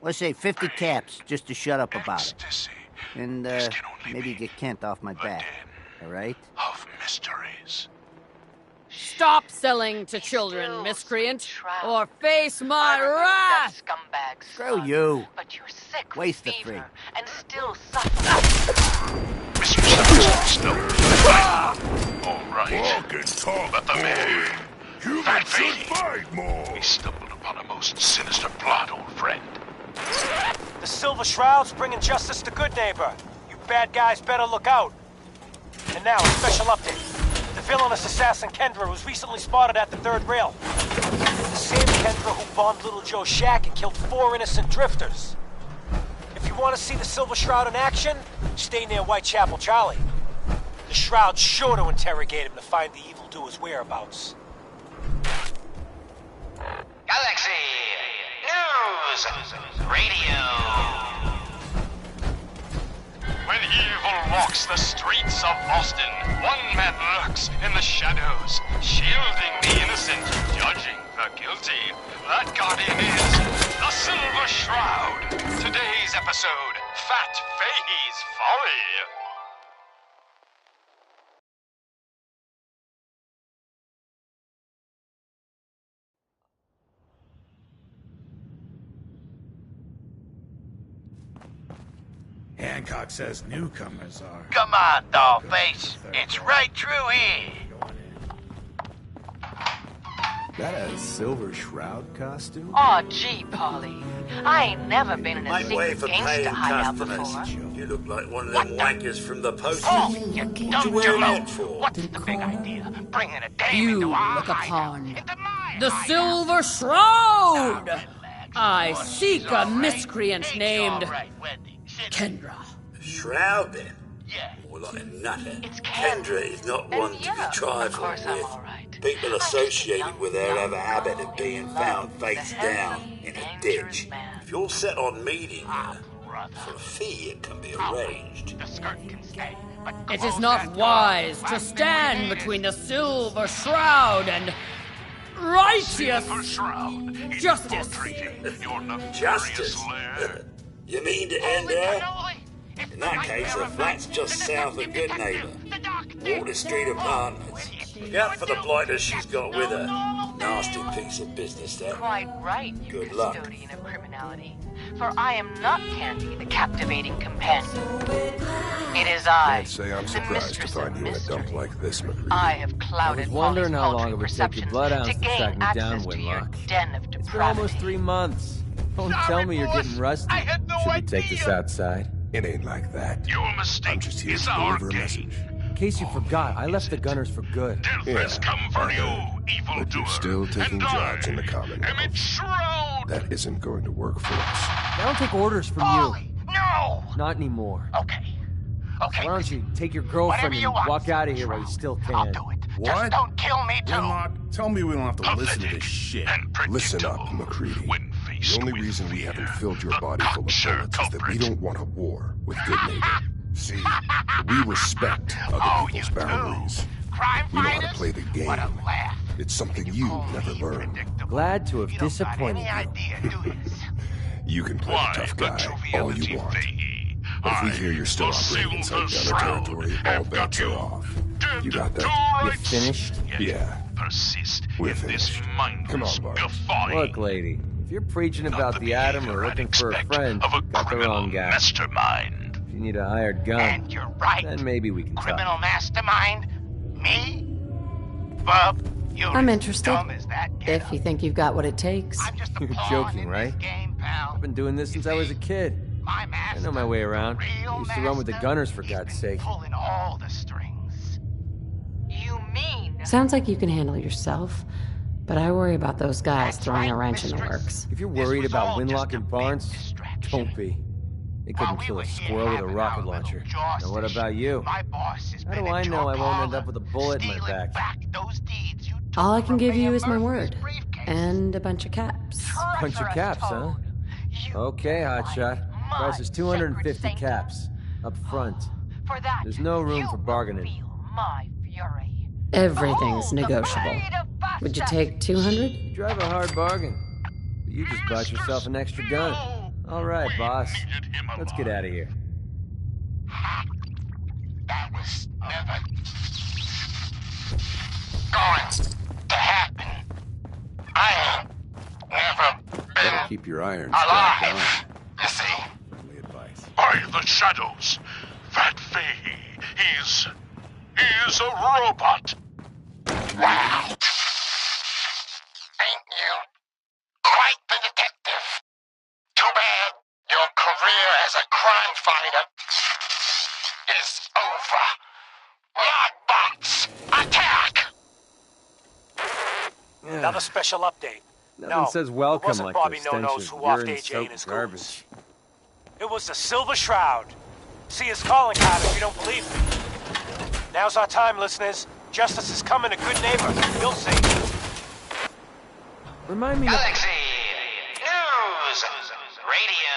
let's say 50 caps just to shut up about it. And maybe get Kent off my back, all right? Of mysteries. Stop selling to children, miscreant, or face my wrath! Screw you. But you're sick Waste the with free. fever and still suffer. All right. Walk and talk, But the man, Humans should fight more. we stumbled upon a most sinister plot, old friend. The Silver Shroud's bringing justice to Good Neighbor. You bad guys better look out. And now, a special update. The villainous assassin Kendra was recently spotted at the third rail. The same Kendra who bombed Little Joe's shack and killed 4 innocent drifters. If you want to see the Silver Shroud in action, stay near Whitechapel Charlie. The Shroud's sure to interrogate him to find the evildoer's whereabouts. Galaxy News Radio. When evil walks the streets of Boston, one man lurks in the shadows, shielding the innocent, judging the guilty. That guardian is the Silver Shroud. Today's episode, Fat Fahey's Folly. Hancock says newcomers are... Come on, Dollface. It's right through here. That a Silver Shroud costume? Aw, gee, Polly. I ain't never been in a Make way secret for gangster paying hideout customers. before. You look like one of them wankers from the post. Oh, you wearing that for? What's the big idea? Bringing a dame You into our look hideout. upon the Silver Shroud! I seek a miscreant named Kendra. Shroud, then? Yeah. More like a nutter. Kendra is not one to be trifled with. People associated with her have a habit of being found face down in a ditch. If you're set on meeting her, for a fee it can be arranged. It is not wise to stand between the Silver Shroud and righteous justice. Justice? You mean to end her? In that case, the flat's just south of Good Neighbor. Water Street Apartments. Look out for the blighters she's got with her. Nasty piece of business, that. Quite right, you Good luck. custodian of criminality. For I am not Candy, the captivating companion. It is I, Can't say I'm the surprised to mistress find of you in a mystery. dump like this, McCready. I have clouded I was wondering Polly's how long paltry it would take your perceptions bloodhounds to to gain track me down, access to your Winlock. den of It's been depravity. almost 3 months. Don't tell me you're getting rusty. Should we take this outside? It ain't like that. Your mistake I'm just here is to our deliver a game. message. In case you forgot, I left the Gunners for good. Has come for you, evil But you're still taking jobs in the Commonwealth. Emmett Shroud. That isn't going to work for us. I don't take orders from you. No! Not anymore. Okay. Why don't you take your girlfriend Whatever you and want, walk out of here while you still can? I'll do it. What? Just don't kill me, too. Winlock, tell me we don't have to listen to this shit. Listen up, McCready. The only reason we haven't filled your body full of bullets is that we don't want a war with Good Neighbor. See, we respect other people's boundaries. We know how to play the game. It's something you never learned. Glad to have disappointed you. You can play the tough guy all you want. But if we hear you're still operating inside Gunner territory, all bets are off. You got that? You finished? Yeah. We're finished. Come on, Bart. Look, lady, if you're preaching about the atom or looking for a friend, got the wrong guy. Mastermind. If you need a hired gun, And you're right. then maybe we can Criminal talk. mastermind? Me? Bub, you're I'm as interested. dumb as that If you think you've got what it takes. You're joking, right? I've been doing this since I was a kid. I know my way around. I used to run with the gunners, for God's sake. Pulling all the strings. You mean? Sounds like you can handle yourself, but I worry about those guys throwing a wrench in the works. If you're worried about Winlock and Barnes, don't be. They couldn't kill a squirrel with a rocket launcher. Now what about you? How do I know I won't end up with a bullet in my back? All I can give you is my word. And a bunch of caps. Bunch of caps, huh? Okay, hotshot. Price is 250 caps. Up front. There's no room for bargaining. Everything's negotiable. Would you take 200? You drive a hard bargain. But you just bought yourself an extra gun. All right, boss. Let's get out of here. That was never going to happen. I ain't never been Better keep your irons strapped on. alive. You see? Friendly advice. By the shadows. Fat Fahey. He's a robot. Wow. Ain't you quite the detective? Too bad your career as a crime fighter is over. Modbots, attack! Another special update. Nothing No, says it welcome wasn't like Bobby the stench No-Nos of who offed AJ and urine-soaked his garbage. goons. It was the Silver Shroud. See his calling card if you don't believe me. Now's our time, listeners. Justice is coming to Good Neighbor. You'll see. Remind me. Galaxy News Radio.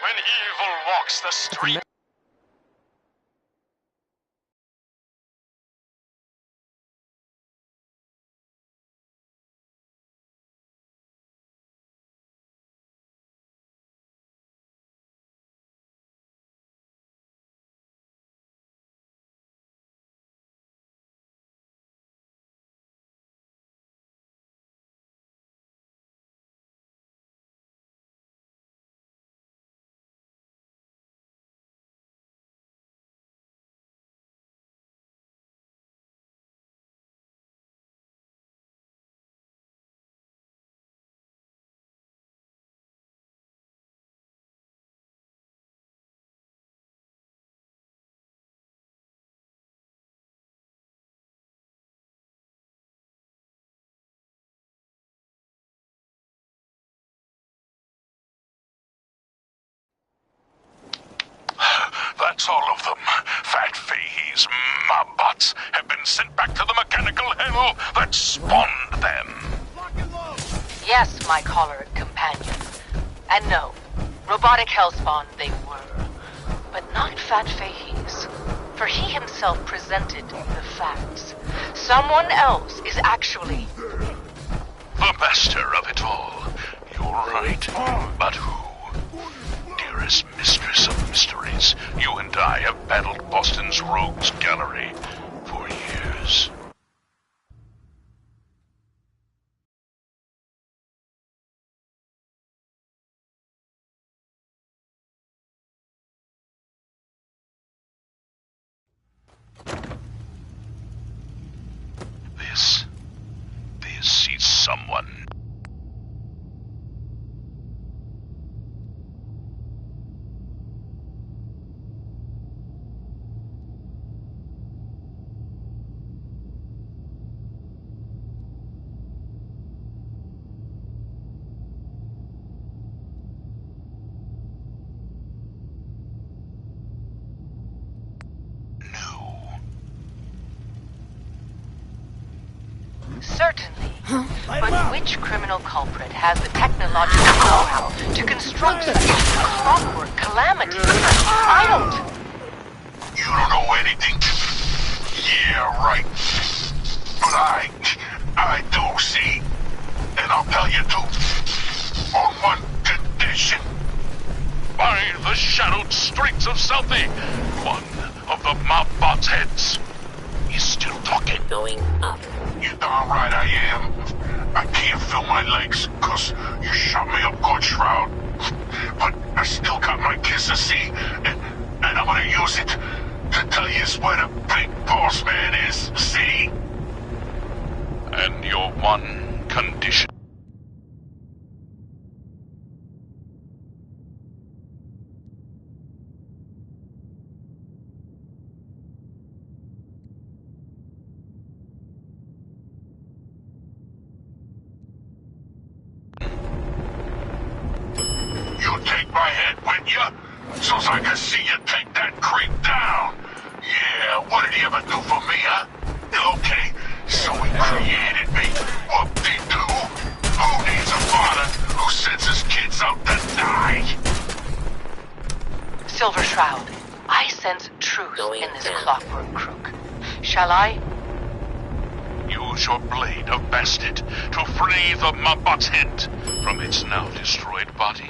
When evil walks the street. That's all of them. Fat Fahey's Mobbots have been sent back to the mechanical hell that spawned them. Yes, my choleric companion. And no, robotic hellspawn they were. But not Fat Fahey's. For he himself presented the facts. Someone else is actually... The master of it all. You're right. But who? Dearest mistress of mysteries, you and I have battled Boston's rogues gallery for years. This is someone. Certainly. But which criminal culprit has the technological know-how to construct such a clockwork calamity? I don't... You don't know anything? Yeah, right. But I do, see? And I'll tell you too. On one condition. By the shadowed streets of Southie, one of the mob bots' heads is still talking. Going up. You darn right I am. I can't feel my legs, cause you shot me up good, Shroud. But I still got my kisser, see? And I'm gonna use it to tell you where the big boss man is, see? And your one condition. So's I can see you take that creep down. Yeah, what did he ever do for me, huh? Okay, so he created me. Whoop-de-doo. Who needs a father who sends his kids out to die? Silver Shroud, I sense truth in this clockwork crook. Shall I? Use your blade of bastard to free the Mobot's head from its now destroyed body.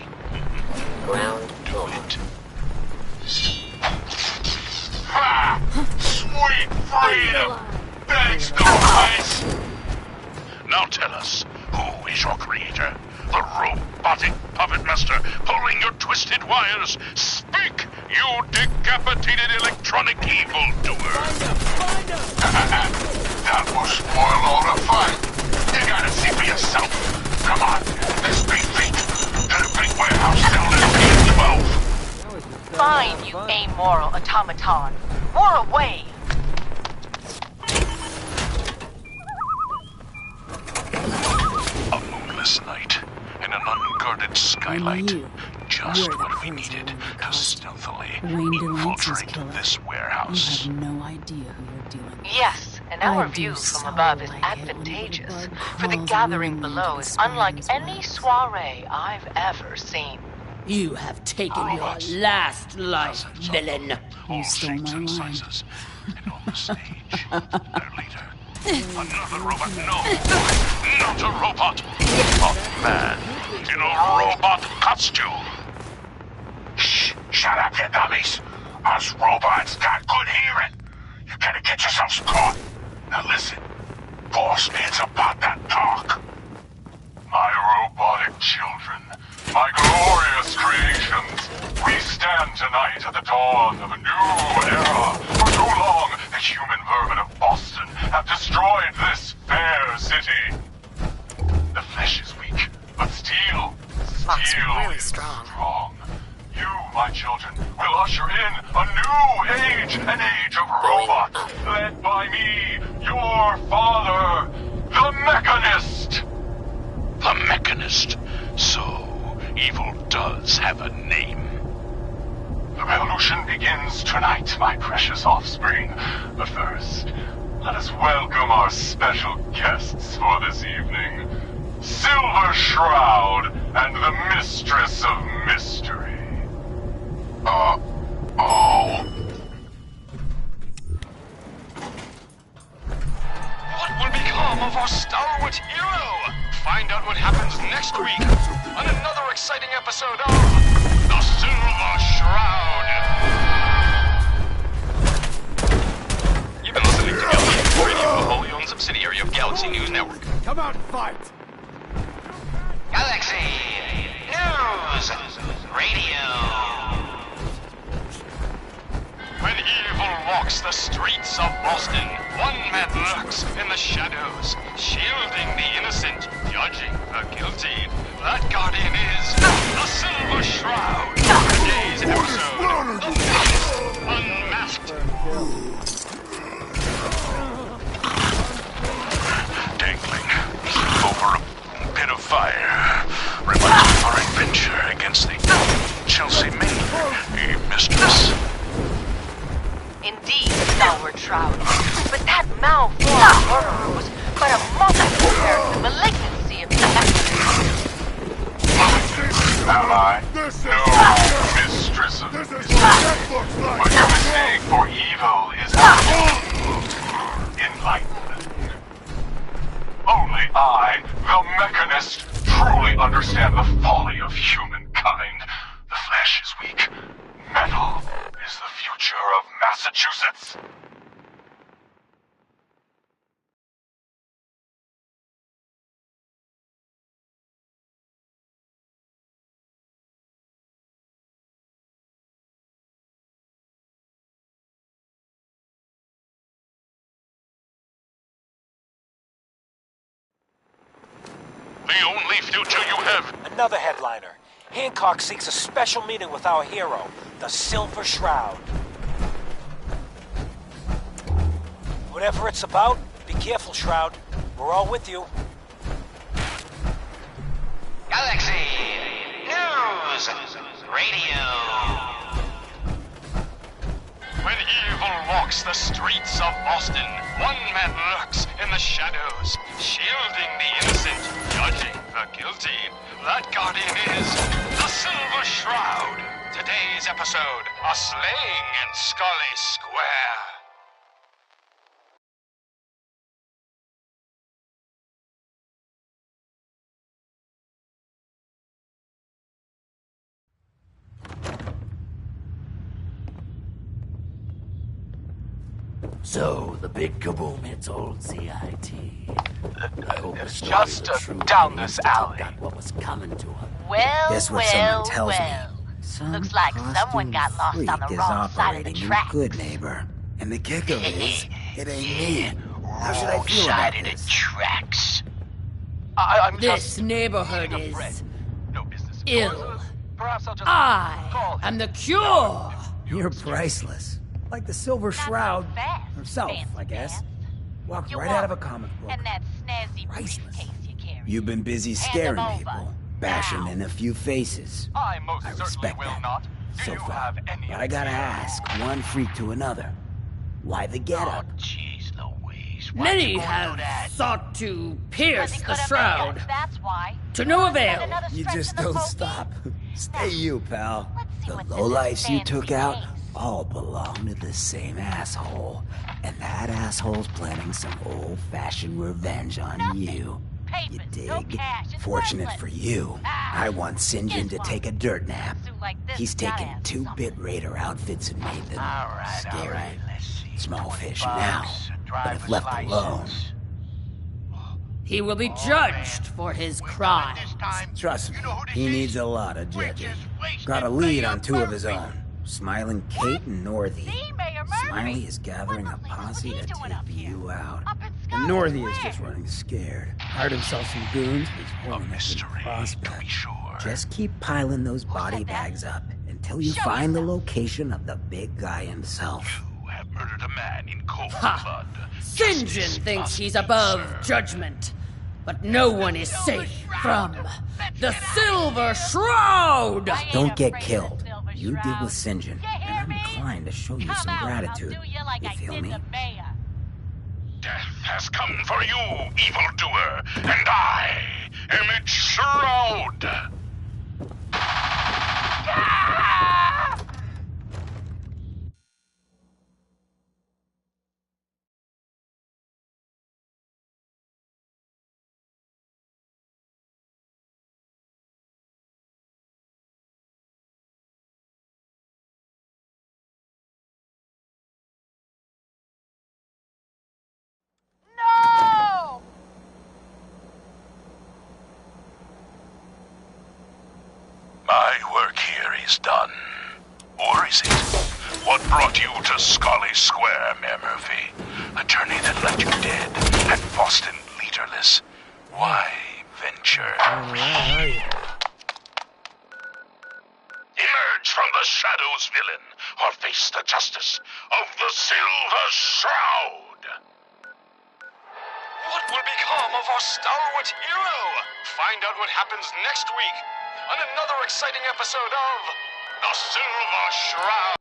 Ground do it. Ha! Sweet freedom! Thanks, guys! Now tell us, who is your creator? The robotic puppet master pulling your twisted wires? Speak, you decapitated electronic evildoer! That will spoil all the fun. You gotta see for yourself. Come on, let's be feet to the big warehouse down in P12. Fine, you amoral automaton. War away! A moonless night and an unguarded skylight. Just what we needed to stealthily infiltrate this warehouse. You have no idea who you're dealing with. Yes, and our view from above is advantageous, for the gathering below is unlike any soiree I've ever seen. You have taken your last life, villain. You stole my line. And on the stage, their leader. Another robot, no! Not a robot! A man in a robot costume! Shh! Shut up, you dummies! Us robots got good hearing! You gotta get yourselves caught! Now listen, Boss Man's about to talk! My robotic children, my glorious creations, we stand tonight at the dawn of a new era. For too long, the human vermin of Boston have destroyed this fair city. The flesh is weak, but steel really is strong. You, my children, will usher in a new age, an age of robots, led by me, your father, the Mechanist. The Mechanist. So, evil does have a name. The revolution begins tonight, my precious offspring. But first, let us welcome our special guests for this evening. Silver Shroud and the Mistress of Mystery. What will become of our stalwart hero? Find out what happens next week on another exciting episode of The Silver Shroud. You've been listening to Galaxy Radio, a wholly owned subsidiary of Galaxy News Network. Come out and fight! Galaxy News Radio. When evil walks the streets of Boston, one man lurks in the shadows, shielding the innocent, judging the guilty. That guardian is the Silver Shroud. Today's episode of Unmasked. Dangling over a pit of fire, reminds of our adventure against the Chelsea Maid, mistress. Indeed, Stalwart Shroud. But that malformed murderer was but a monster Only I, the Mechanist, truly understand the folly of humankind. The flesh is weak. Metal is the future of Massachusetts. The only future you have. Another headliner. Hancock seeks a special meeting with our hero, the Silver Shroud. Whatever it's about, be careful, Shroud. We're all with you. Galaxy News Radio. When evil walks the streets of Boston, one man lurks in the shadows, shielding the innocent, judging the guilty. That guardian is the Silver Shroud. Today's episode, a slaying in Scully Square. So, the big kaboom hits old CIT. I hope the story Just is true. down this alley. Got what was coming to him. Well, Guess what someone tells me? Looks like someone got lost on the Freak is wrong side of the operating in track. Good Neighbor. And the kicker is, it ain't me. How should I feel about this? Tracks. I'm This neighborhood is ill. I am the cure. You're priceless. Like the Silver Shroud herself, I guess. Walked right out of a comic book. And that snazzy briefcase you carry. You've been busy scaring people, bashing in a few faces. I most I certainly respect will that. not. Do So you far. have any But I gotta ask, one freak to another. Why the getup? Many have sought to pierce the shroud. That's why. To no avail. You just don't stop. Stay you, pal. The lowlifes you took out all belong to the same asshole. And that asshole's planning some old-fashioned revenge on you. You dig? Fortunate for you, I want St. John to take a dirt nap. He's taken 2-bit Raider outfits and made them scary. Small fish now, but if left alone... He will be judged for his crime. Trust me, he needs a lot of judging. Got a lead on 2 of his own. Smiling Kate and Northy. Smiley is gathering a posse to take you out. And Northy is just running scared. Hired himself some goons, he's holding up with a prospect. Just keep piling those body bags up until you find the location of the big guy himself. Murdered a man in cold blood. St. John thinks he's above judgment, but no one is safe from the Silver Shroud! Don't get killed. You did with St. John, and I'm inclined to show you some gratitude. You feel me? Death has come for you, evildoer, and I am its shroud. My work here is done. Or is it? What brought you to Scully Square, Mayor Murphy? A journey that left you dead and Boston leaderless. Why venture here? Emerge from the shadows, villain, or face the justice of the Silver Shroud! What will become of our stalwart hero? Find out what happens next week on another exciting episode of The Silver Shroud.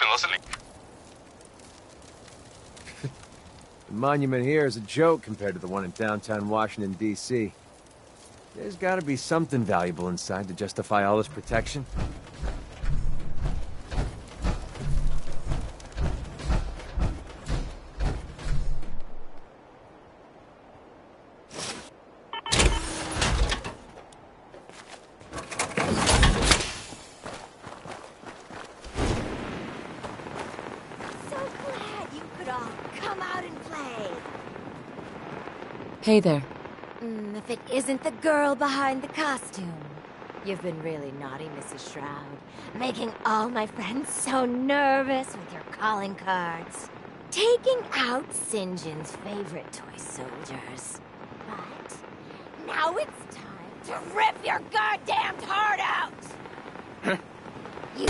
fell asleep. The monument here is a joke compared to the one in downtown Washington, D.C. There's gotta be something valuable inside to justify all this protection. Hey there. If it isn't the girl behind the costume. You've been really naughty, Mrs. Shroud. Making all my friends so nervous with your calling cards. Taking out St. John's favorite toy soldiers. But now it's time to rip your goddamned heart out! You...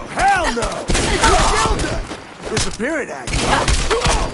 Hell no! You killed her! Disappearing act.